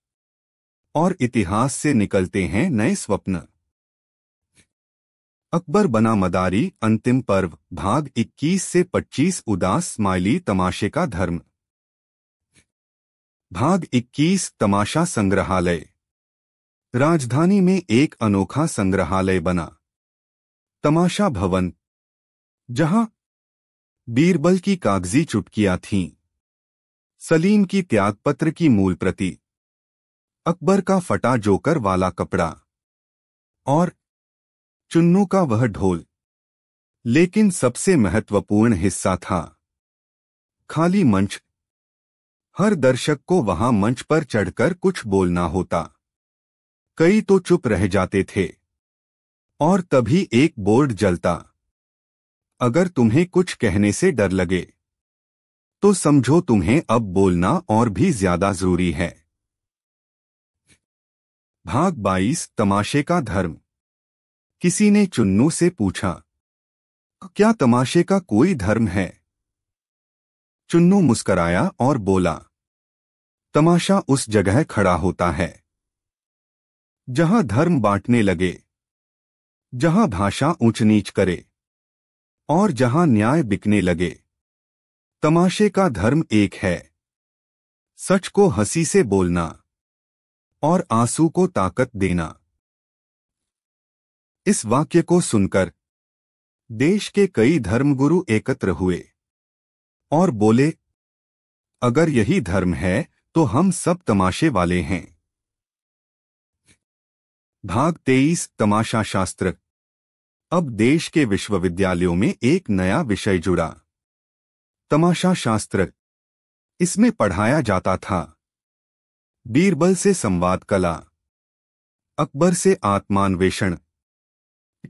और इतिहास से निकलते हैं नए स्वप्न। अकबर बना मदारी अंतिम पर्व, भाग 21 से 25, उदास स्माइली तमाशे का धर्म। भाग 21, तमाशा संग्रहालय। राजधानी में एक अनोखा संग्रहालय बना, तमाशा भवन, जहां बीरबल की कागजी चुटकियां थीं, सलीम की त्यागपत्र की मूल प्रति, अकबर का फटा जोकर वाला कपड़ा और चुन्नू का वह ढोल। लेकिन सबसे महत्वपूर्ण हिस्सा था खाली मंच। हर दर्शक को वहां मंच पर चढ़कर कुछ बोलना होता। कई तो चुप रह जाते थे, और तभी एक बोर्ड जलता, अगर तुम्हें कुछ कहने से डर लगे तो समझो तुम्हें अब बोलना और भी ज्यादा जरूरी है। भाग 22, तमाशे का धर्म। किसी ने चुन्नू से पूछा, क्या तमाशे का कोई धर्म है? चुन्नू मुस्कराया और बोला, तमाशा उस जगह खड़ा होता है जहां धर्म बांटने लगे, जहां भाषा ऊंच नीच करे, और जहां न्याय बिकने लगे। तमाशे का धर्म एक है, सच को हंसी से बोलना और आंसू को ताकत देना। इस वाक्य को सुनकर देश के कई धर्मगुरु एकत्र हुए और बोले, अगर यही धर्म है तो हम सब तमाशे वाले हैं। भाग 23, तमाशा शास्त्र। अब देश के विश्वविद्यालयों में एक नया विषय जुड़ा, तमाशा शास्त्र। इसमें पढ़ाया जाता था बीरबल से संवाद कला, अकबर से आत्मान्वेषण,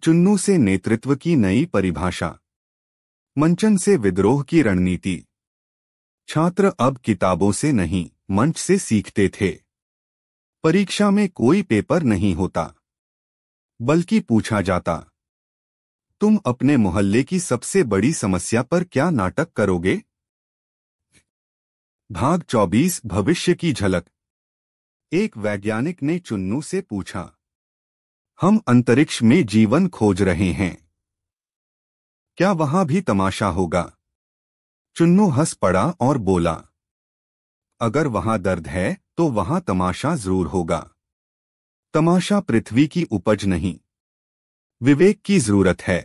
चुन्नू से नेतृत्व की नई परिभाषा, मंचन से विद्रोह की रणनीति। छात्र अब किताबों से नहीं, मंच से सीखते थे। परीक्षा में कोई पेपर नहीं होता, बल्कि पूछा जाता, तुम अपने मोहल्ले की सबसे बड़ी समस्या पर क्या नाटक करोगे? भाग 24, भविष्य की झलक। एक वैज्ञानिक ने चुन्नू से पूछा, हम अंतरिक्ष में जीवन खोज रहे हैं, क्या वहां भी तमाशा होगा? चुन्नू हंस पड़ा और बोला, अगर वहां दर्द है तो वहां तमाशा जरूर होगा। तमाशा पृथ्वी की उपज नहीं, विवेक की जरूरत है।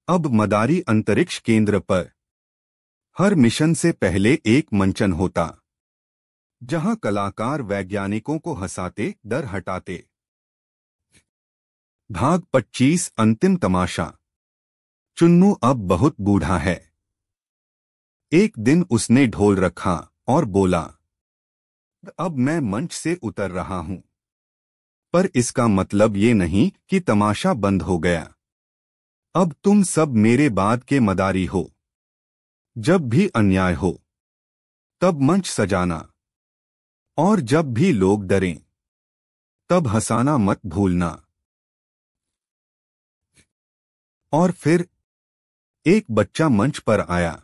अब मदारी अंतरिक्ष केंद्र पर हर मिशन से पहले एक मंचन होता, जहां कलाकार वैज्ञानिकों को हंसाते, डर हटाते। भाग 25 अंतिम तमाशा। चुन्नू अब बहुत बूढ़ा है। एक दिन उसने ढोल रखा और बोला, अब मैं मंच से उतर रहा हूं, पर इसका मतलब ये नहीं कि तमाशा बंद हो गया। अब तुम सब मेरे बाद के मदारी हो। जब भी अन्याय हो, तब मंच सजाना, और जब भी लोग डरें, तब हंसाना मत भूलना। और फिर एक बच्चा मंच पर आया।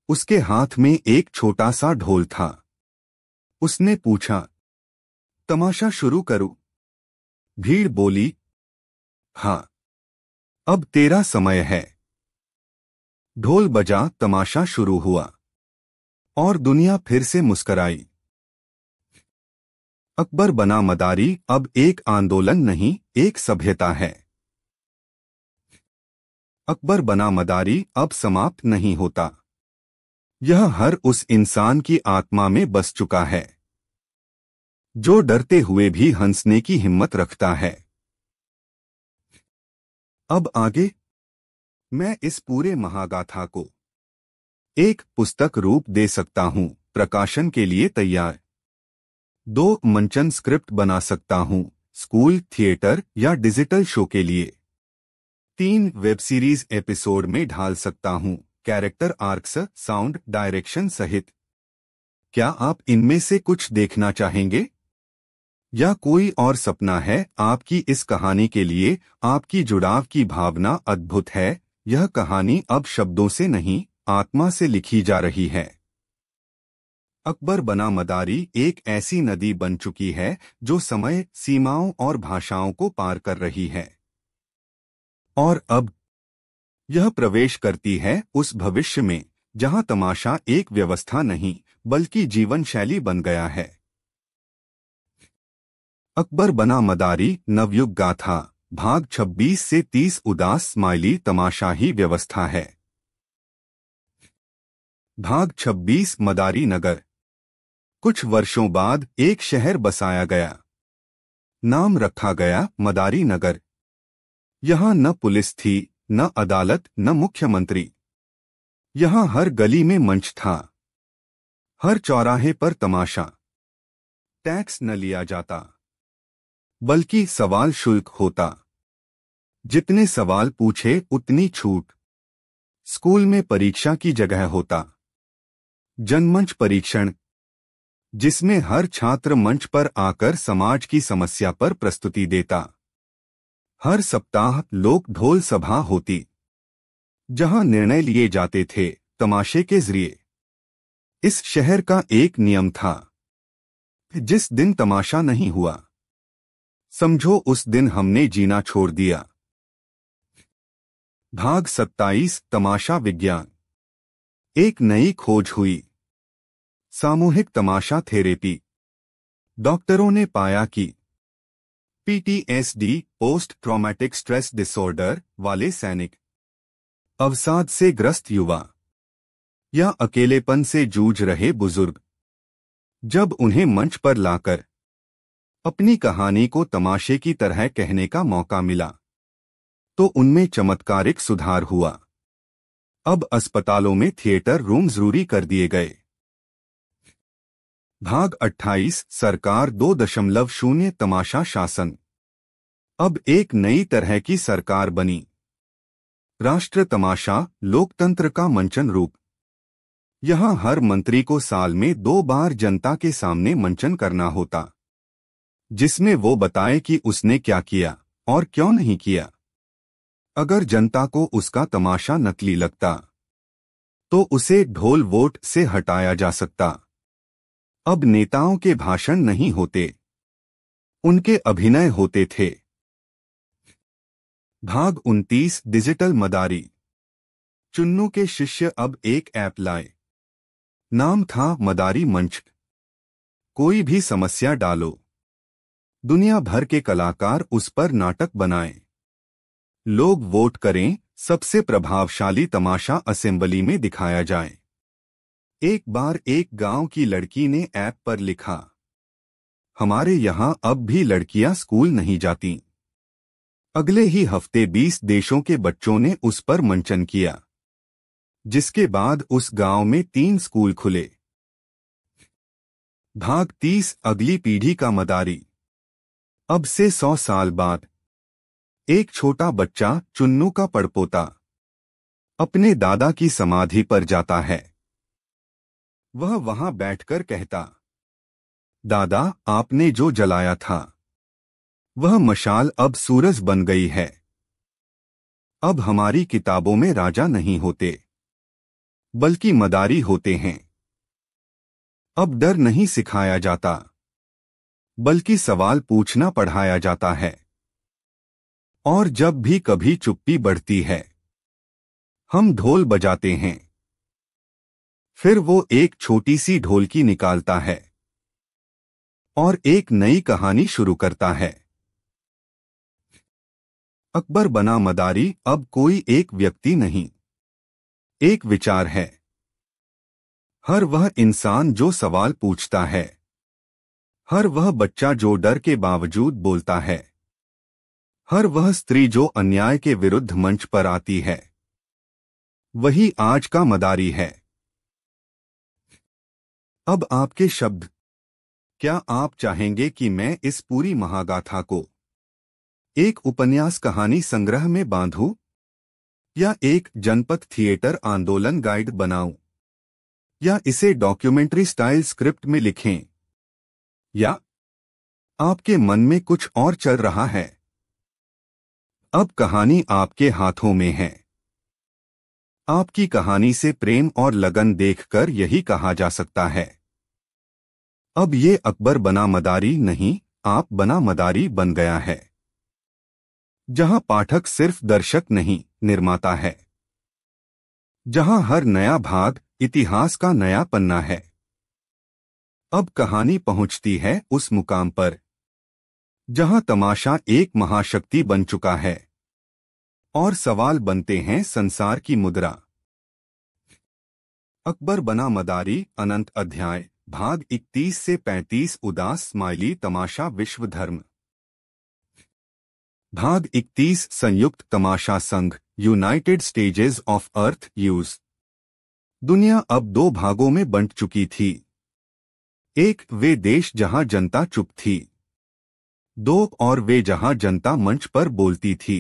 उसके हाथ में एक छोटा सा ढोल था। उसने पूछा, तमाशा शुरू करूं? भीड़ बोली, हाँ, अब तेरा समय है। ढोल बजा, तमाशा शुरू हुआ, और दुनिया फिर से मुस्कराई। अकबर बना मदारी अब एक आंदोलन नहीं, एक सभ्यता है। अकबर बना मदारी अब समाप्त नहीं होता। यह हर उस इंसान की आत्मा में बस चुका है, जो डरते हुए भी हंसने की हिम्मत रखता है। अब आगे मैं इस पूरे महागाथा को एक पुस्तक रूप दे सकता हूं, प्रकाशन के लिए तैयार। 2 मंचन स्क्रिप्ट बना सकता हूं, स्कूल, थिएटर या डिजिटल शो के लिए। 3 वेब सीरीज एपिसोड में ढाल सकता हूं, कैरेक्टर आर्क्स, साउंड डायरेक्शन सहित। क्या आप इनमें से कुछ देखना चाहेंगे? या कोई और सपना है आपकी इस कहानी के लिए? आपकी जुड़ाव की भावना अद्भुत है। यह कहानी अब शब्दों से नहीं, आत्मा से लिखी जा रही है। अकबर बना मदारी एक ऐसी नदी बन चुकी है जो समय, सीमाओं और भाषाओं को पार कर रही है। और अब यह प्रवेश करती है उस भविष्य में जहां तमाशा एक व्यवस्था नहीं, बल्कि जीवन शैली बन गया है। अकबर बना मदारी नवयुग गाथा, भाग 26 से 30। उदास स्माइली तमाशा ही व्यवस्था है। भाग 26 मदारी नगर। कुछ वर्षों बाद एक शहर बसाया गया। नाम रखा गया मदारी नगर। यहाँ न पुलिस थी, न अदालत, न मुख्यमंत्री। यहाँ हर गली में मंच था, हर चौराहे पर तमाशा। टैक्स न लिया जाता, बल्कि सवाल शुल्क होता। जितने सवाल पूछे उतनी छूट। स्कूल में परीक्षा की जगह होता जनमंच परीक्षण, जिसमें हर छात्र मंच पर आकर समाज की समस्या पर प्रस्तुति देता। हर सप्ताह लोक ढोल सभा होती, जहां निर्णय लिए जाते थे तमाशे के जरिए। इस शहर का एक नियम था, जिस दिन तमाशा नहीं हुआ, समझो उस दिन हमने जीना छोड़ दिया। भाग 27 तमाशा विज्ञान। एक नई खोज हुई, सामूहिक तमाशा थेरेपी। डॉक्टरों ने पाया कि PTSD, post traumatic stress disorder वाले सैनिक, अवसाद से ग्रस्त युवा या अकेलेपन से जूझ रहे बुजुर्ग, जब उन्हें मंच पर लाकर अपनी कहानी को तमाशे की तरह कहने का मौका मिला, तो उनमें चमत्कारिक सुधार हुआ। अब अस्पतालों में थिएटर रूम जरूरी कर दिए गए। भाग 28 सरकार 2.0 तमाशा शासन। अब एक नई तरह की सरकार बनी, राष्ट्र तमाशा, लोकतंत्र का मंचन रूप। यहां हर मंत्री को साल में 2 बार जनता के सामने मंचन करना होता, जिसमें वो बताए कि उसने क्या किया और क्यों नहीं किया। अगर जनता को उसका तमाशा नकली लगता, तो उसे ढोल वोट से हटाया जा सकता। अब नेताओं के भाषण नहीं होते, उनके अभिनय होते थे। भाग 29 डिजिटल मदारी। चुन्नू के शिष्य अब एक ऐप लाए। नाम था मदारी मंच। कोई भी समस्या डालो, दुनिया भर के कलाकार उस पर नाटक बनाएं। लोग वोट करें, सबसे प्रभावशाली तमाशा असेंबली में दिखाया जाए। एक बार एक गांव की लड़की ने ऐप पर लिखा, हमारे यहां अब भी लड़कियां स्कूल नहीं जाती। अगले ही हफ्ते 20 देशों के बच्चों ने उस पर मंचन किया, जिसके बाद उस गांव में 3 स्कूल खुले। भाग 30 अगली पीढ़ी का मदारी। अब से 100 साल बाद एक छोटा बच्चा, चुन्नू का पड़पोता, अपने दादा की समाधि पर जाता है। वह वहां बैठकर कहता, दादा, आपने जो जलाया था वह मशाल अब सूरज बन गई है। अब हमारी किताबों में राजा नहीं होते, बल्कि मदारी होते हैं। अब डर नहीं सिखाया जाता, बल्कि सवाल पूछना पढ़ाया जाता है। और जब भी कभी चुप्पी बढ़ती है, हम ढोल बजाते हैं। फिर वो एक छोटी सी ढोलकी निकालता है और एक नई कहानी शुरू करता है। अकबर बना मदारी अब कोई एक व्यक्ति नहीं, एक विचार है। हर वह इंसान जो सवाल पूछता है, हर वह बच्चा जो डर के बावजूद बोलता है, हर वह स्त्री जो अन्याय के विरुद्ध मंच पर आती है, वही आज का मदारी है। अब आपके शब्द। क्या आप चाहेंगे कि मैं इस पूरी महागाथा को एक उपन्यास कहानी संग्रह में बांधूं, या एक जनपद थिएटर आंदोलन गाइड बनाऊं, या इसे डॉक्यूमेंट्री स्टाइल स्क्रिप्ट में लिखें? या आपके मन में कुछ और चल रहा है? अब कहानी आपके हाथों में है। आपकी कहानी से प्रेम और लगन देखकर यही कहा जा सकता है, अब ये अकबर बना मदारी नहीं, आप बना मदारी बन गया है। जहां पाठक सिर्फ दर्शक नहीं, निर्माता है। जहां हर नया भाग इतिहास का नया पन्ना है। अब कहानी पहुंचती है उस मुकाम पर जहां तमाशा एक महाशक्ति बन चुका है और सवाल बनते हैं संसार की मुद्रा। अकबर बना मदारी अनंत अध्याय, भाग 31 से 35। उदास स्माइली तमाशा विश्व धर्म। भाग 31 संयुक्त तमाशा संघ, United stages of earth use. दुनिया अब 2 भागों में बंट चुकी थी। एक वे देश जहां जनता चुप थी, 2 और वे जहां जनता मंच पर बोलती थी।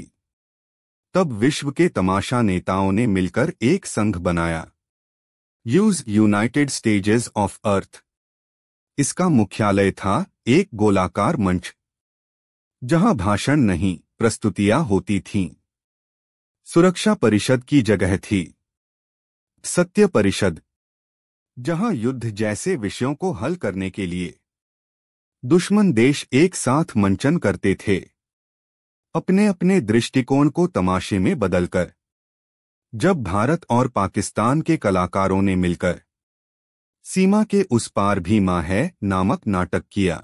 तब विश्व के तमाशा नेताओं ने मिलकर एक संघ बनाया, use United stages of earth. इसका मुख्यालय था एक गोलाकार मंच जहां भाषण नहीं, प्रस्तुतियां होती थीं। सुरक्षा परिषद की जगह थी सत्य परिषद, जहां युद्ध जैसे विषयों को हल करने के लिए दुश्मन देश एक साथ मंचन करते थे, अपने अपने दृष्टिकोण को तमाशे में बदलकर। जब भारत और पाकिस्तान के कलाकारों ने मिलकर सीमा के उस पार भी मां है नामक नाटक किया,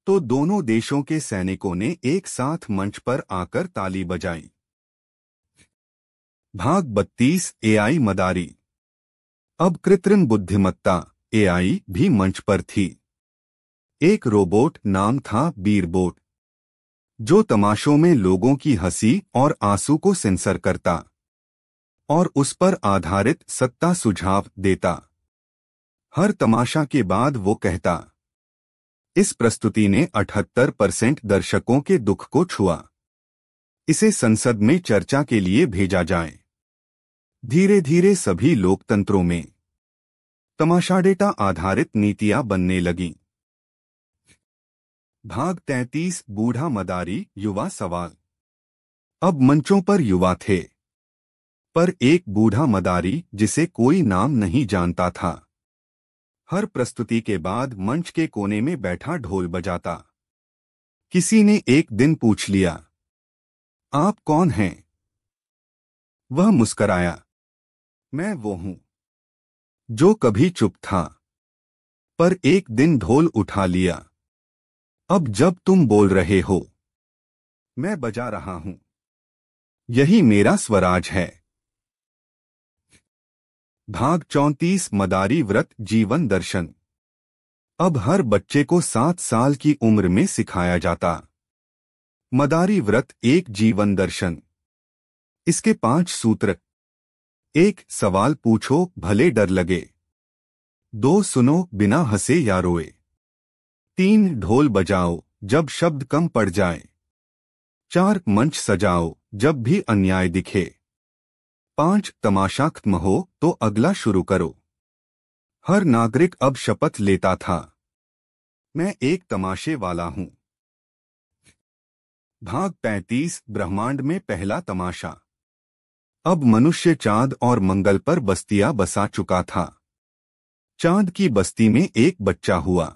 तो दोनों देशों के सैनिकों ने एक साथ मंच पर आकर ताली बजाई। भाग 32 एआई मदारी। अब कृत्रिम बुद्धिमत्ता एआई भी मंच पर थी। एक रोबोट नाम था बीरबोट, जो तमाशों में लोगों की हंसी और आंसू को सेंसर करता और उस पर आधारित सत्ता सुझाव देता। हर तमाशा के बाद वो कहता, इस प्रस्तुति ने 78% दर्शकों के दुख को छुआ, इसे संसद में चर्चा के लिए भेजा जाए। धीरे धीरे सभी लोकतंत्रों में तमाशा डेटा आधारित नीतियां बनने लगीं। भाग 33 बूढ़ा मदारी युवा सवाल। अब मंचों पर युवा थे, पर एक बूढ़ा मदारी जिसे कोई नाम नहीं जानता था। हर प्रस्तुति के बाद मंच के कोने में बैठा ढोल बजाता। किसी ने एक दिन पूछ लिया, आप कौन हैं? वह मुस्कराया, मैं वो हूं जो कभी चुप था, पर एक दिन ढोल उठा लिया। अब जब तुम बोल रहे हो, मैं बजा रहा हूं। यही मेरा स्वराज है। भाग 34 मदारी व्रत जीवन दर्शन। अब हर बच्चे को 7 साल की उम्र में सिखाया जाता। मदारी व्रत एक जीवन दर्शन। इसके 5 सूत्र। 1 सवाल पूछो भले डर लगे। 2 सुनो बिना हंसे या रोए। 3 ढोल बजाओ जब शब्द कम पड़ जाए। 4 मंच सजाओ जब भी अन्याय दिखे। 5 तमाशा खत्म हो तो अगला शुरू करो। हर नागरिक अब शपथ लेता था, मैं एक तमाशे वाला हूं। भाग 35 ब्रह्मांड में पहला तमाशा। अब मनुष्य चांद और मंगल पर बस्तियां बसा चुका था। चांद की बस्ती में एक बच्चा हुआ,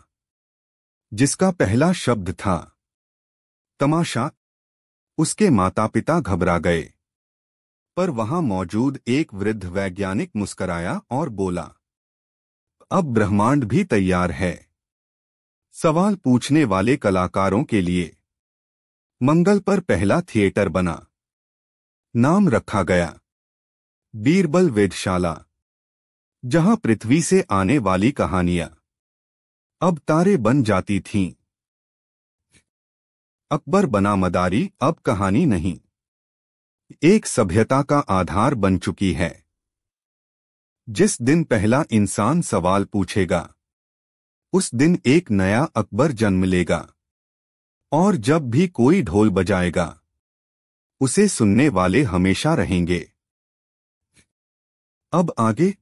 जिसका पहला शब्द था तमाशा। उसके माता पिता घबरा गए, पर वहां मौजूद एक वृद्ध वैज्ञानिक मुस्कराया और बोला, अब ब्रह्मांड भी तैयार है। सवाल पूछने वाले कलाकारों के लिए मंगल पर पहला थिएटर बना। नाम रखा गया बीरबल वेधशाला, जहां पृथ्वी से आने वाली कहानियां अब तारे बन जाती थीं। अकबर बना मदारी अब कहानी नहीं, एक सभ्यता का आधार बन चुकी है। जिस दिन पहला इंसान सवाल पूछेगा, उस दिन एक नया अकबर जन्म लेगा। और जब भी कोई ढोल बजाएगा, उसे सुनने वाले हमेशा रहेंगे। अब आगे,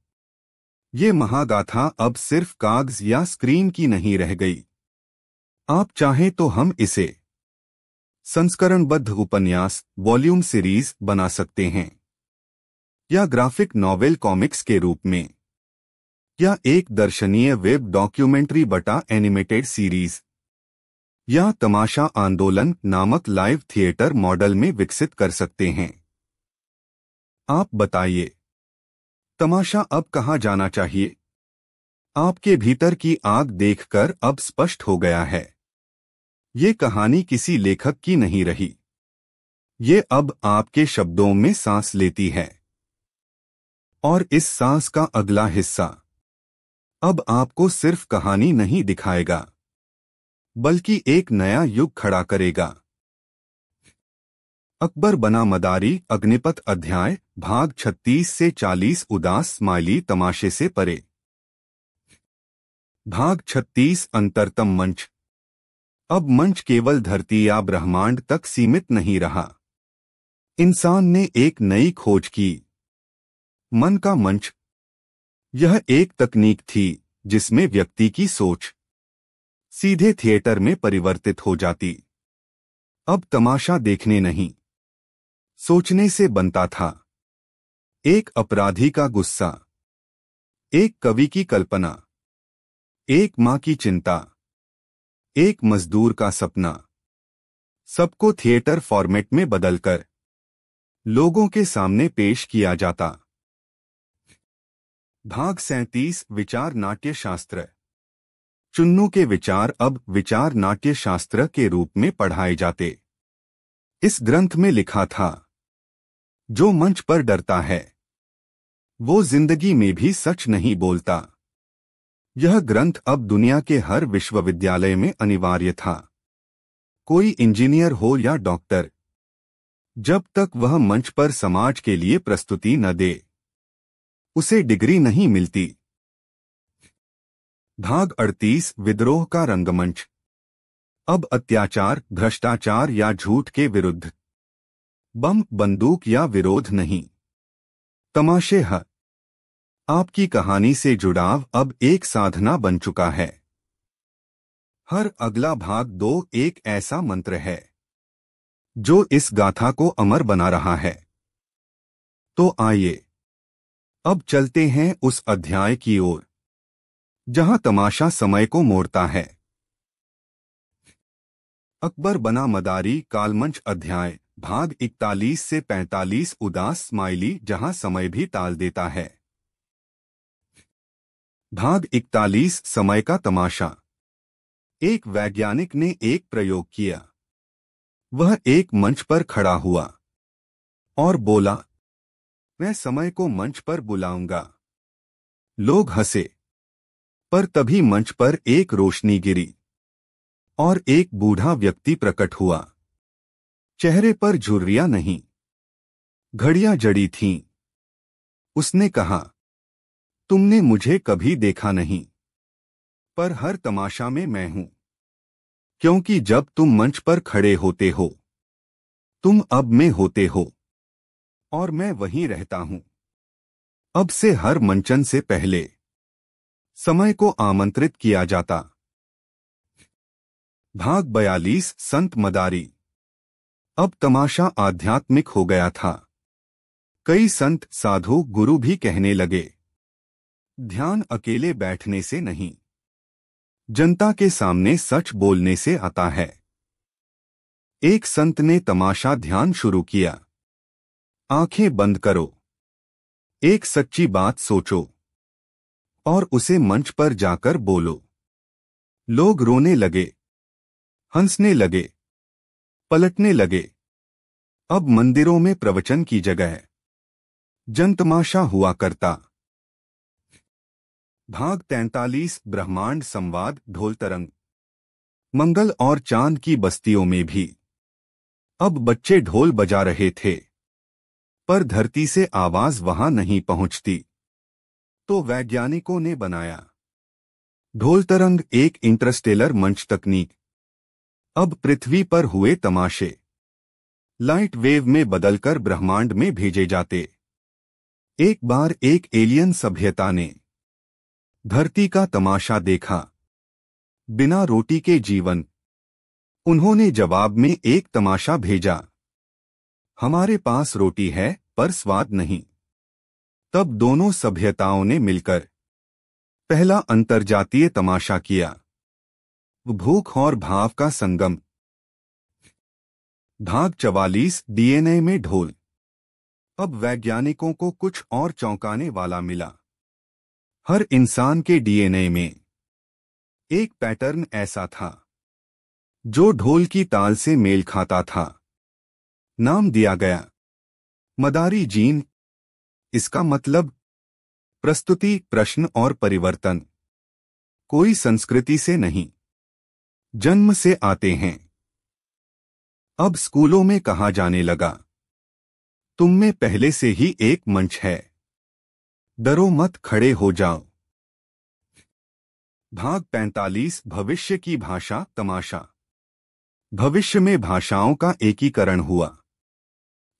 ये महागाथा अब सिर्फ कागज या स्क्रीन की नहीं रह गई। आप चाहें तो हम इसे संस्करणबद्ध उपन्यास वॉल्यूम सीरीज बना सकते हैं, या ग्राफिक नॉवेल कॉमिक्स के रूप में, या एक दर्शनीय वेब डॉक्यूमेंट्री बटा एनिमेटेड सीरीज, या तमाशा आंदोलन नामक लाइव थिएटर मॉडल में विकसित कर सकते हैं। आप बताइए, तमाशा अब कहाँ जाना चाहिए? आपके भीतर की आग देखकर अब स्पष्ट हो गया है, ये कहानी किसी लेखक की नहीं रही। ये अब आपके शब्दों में सांस लेती है। और इस सांस का अगला हिस्सा अब आपको सिर्फ कहानी नहीं दिखाएगा, बल्कि एक नया युग खड़ा करेगा। अकबर बना मदारी अग्निपथ अध्याय भाग 36 से 40 उदास स्माइली तमाशे से परे। भाग 36 अंतरतम मंच। अब मंच केवल धरती या ब्रह्मांड तक सीमित नहीं रहा। इंसान ने एक नई खोज की, मन का मंच। यह एक तकनीक थी जिसमें व्यक्ति की सोच सीधे थिएटर में परिवर्तित हो जाती। अब तमाशा देखने नहीं, सोचने से बनता था। एक अपराधी का गुस्सा, एक कवि की कल्पना, एक मां की चिंता, एक मजदूर का सपना, सबको थिएटर फॉर्मेट में बदलकर लोगों के सामने पेश किया जाता। भाग 37 विचार नाट्य शास्त्र। चुन्नू के विचार अब विचार नाट्य शास्त्र के रूप में पढ़ाए जाते। इस ग्रंथ में लिखा था, जो मंच पर डरता है वो जिंदगी में भी सच नहीं बोलता। यह ग्रंथ अब दुनिया के हर विश्वविद्यालय में अनिवार्य था। कोई इंजीनियर हो या डॉक्टर, जब तक वह मंच पर समाज के लिए प्रस्तुति न दे, उसे डिग्री नहीं मिलती। भाग 38 विद्रोह का रंगमंच। अब अत्याचार, भ्रष्टाचार या झूठ के विरुद्ध बम, बंदूक या विरोध नहीं, तमाशे हैं। आपकी कहानी से जुड़ाव अब एक साधना बन चुका है। हर अगला भाग 2 एक ऐसा मंत्र है जो इस गाथा को अमर बना रहा है। तो आइए अब चलते हैं उस अध्याय की ओर जहां तमाशा समय को मोड़ता है। अकबर बना मदारी कालमंच अध्याय भाग 41 से 45 उदास स्माइली जहां समय भी ताल देता है। भाग 41 समय का तमाशा। एक वैज्ञानिक ने एक प्रयोग किया। वह एक मंच पर खड़ा हुआ और बोला, मैं समय को मंच पर बुलाऊंगा। लोग हंसे, पर तभी मंच पर एक रोशनी गिरी और एक बूढ़ा व्यक्ति प्रकट हुआ। चेहरे पर झुर्रियां नहीं, घड़ियां जड़ी थीं। उसने कहा, तुमने मुझे कभी देखा नहीं, पर हर तमाशा में मैं हूं। क्योंकि जब तुम मंच पर खड़े होते हो, तुम अब में होते हो और मैं वहीं रहता हूं। अब से हर मंचन से पहले समय को आमंत्रित किया जाता। भाग 42 संत मदारी। अब तमाशा आध्यात्मिक हो गया था। कई संत, साधु, गुरु भी कहने लगे, ध्यान अकेले बैठने से नहीं, जनता के सामने सच बोलने से आता है। एक संत ने तमाशा ध्यान शुरू किया। आंखें बंद करो, एक सच्ची बात सोचो और उसे मंच पर जाकर बोलो। लोग रोने लगे, हंसने लगे, पलटने लगे। अब मंदिरों में प्रवचन की जगह जनतमाशा हुआ करता। भाग 43 ब्रह्मांड संवाद ढोल तरंग। मंगल और चांद की बस्तियों में भी अब बच्चे ढोल बजा रहे थे, पर धरती से आवाज वहां नहीं पहुंचती। तो वैज्ञानिकों ने बनाया ढोल तरंग, एक इंटरस्टेलर मंच तकनीक। अब पृथ्वी पर हुए तमाशे लाइट वेव में बदलकर ब्रह्मांड में भेजे जाते। एक बार एक एलियन सभ्यता ने धरती का तमाशा देखा, बिना रोटी के जीवन। उन्होंने जवाब में एक तमाशा भेजा, हमारे पास रोटी है पर स्वाद नहीं। तब दोनों सभ्यताओं ने मिलकर पहला अंतर्जातीय तमाशा किया, भूख और भाव का संगम। भाग 44 डीएनए में ढोल। अब वैज्ञानिकों को कुछ और चौंकाने वाला मिला। हर इंसान के डीएनए में एक पैटर्न ऐसा था जो ढोल की ताल से मेल खाता था। नाम दिया गया मदारी जीन। इसका मतलब प्रस्तुति, प्रश्न और परिवर्तन कोई संस्कृति से नहीं, जन्म से आते हैं। अब स्कूलों में कहा जाने लगा, तुम में पहले से ही एक मंच है, डरो मत, खड़े हो जाओ। भाग 45 भविष्य की भाषा तमाशा। भविष्य में भाषाओं का एकीकरण हुआ,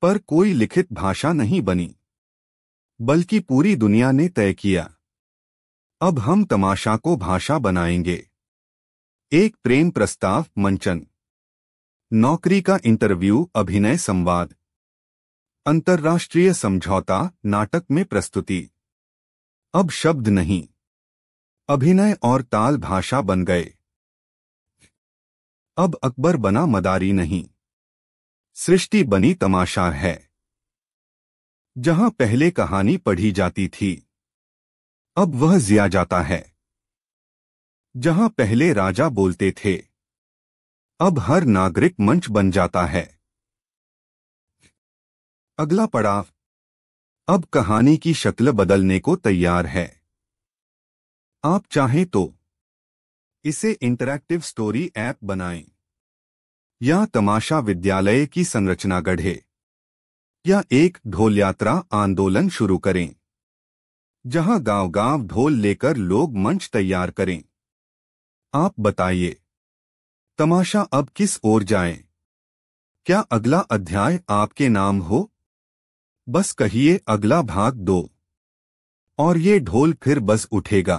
पर कोई लिखित भाषा नहीं बनी, बल्कि पूरी दुनिया ने तय किया, अब हम तमाशा को भाषा बनाएंगे। एक प्रेम प्रस्ताव मंचन, नौकरी का इंटरव्यू, अभिनय संवाद, अंतर्राष्ट्रीय समझौता, नाटक में प्रस्तुति। अब शब्द नहीं, अभिनय और ताल भाषा बन गए। अब अकबर बना मदारी नहीं, सृष्टि बनी तमाशा है। जहां पहले कहानी पढ़ी जाती थी, अब वह जिया जाता है। जहां पहले राजा बोलते थे, अब हर नागरिक मंच बन जाता है। अगला पड़ाव, अब कहानी की शक्ल बदलने को तैयार है। आप चाहें तो इसे इंटरैक्टिव स्टोरी ऐप बनाएं, या तमाशा विद्यालय की संरचना गढ़े, या एक ढोल यात्रा आंदोलन शुरू करें, जहां गांव-गांव ढोल लेकर लोग मंच तैयार करें। आप बताइए, तमाशा अब किस ओर जाए? क्या अगला अध्याय आपके नाम हो? बस कहिए अगला भाग 2 और ये ढोल फिर बस उठेगा।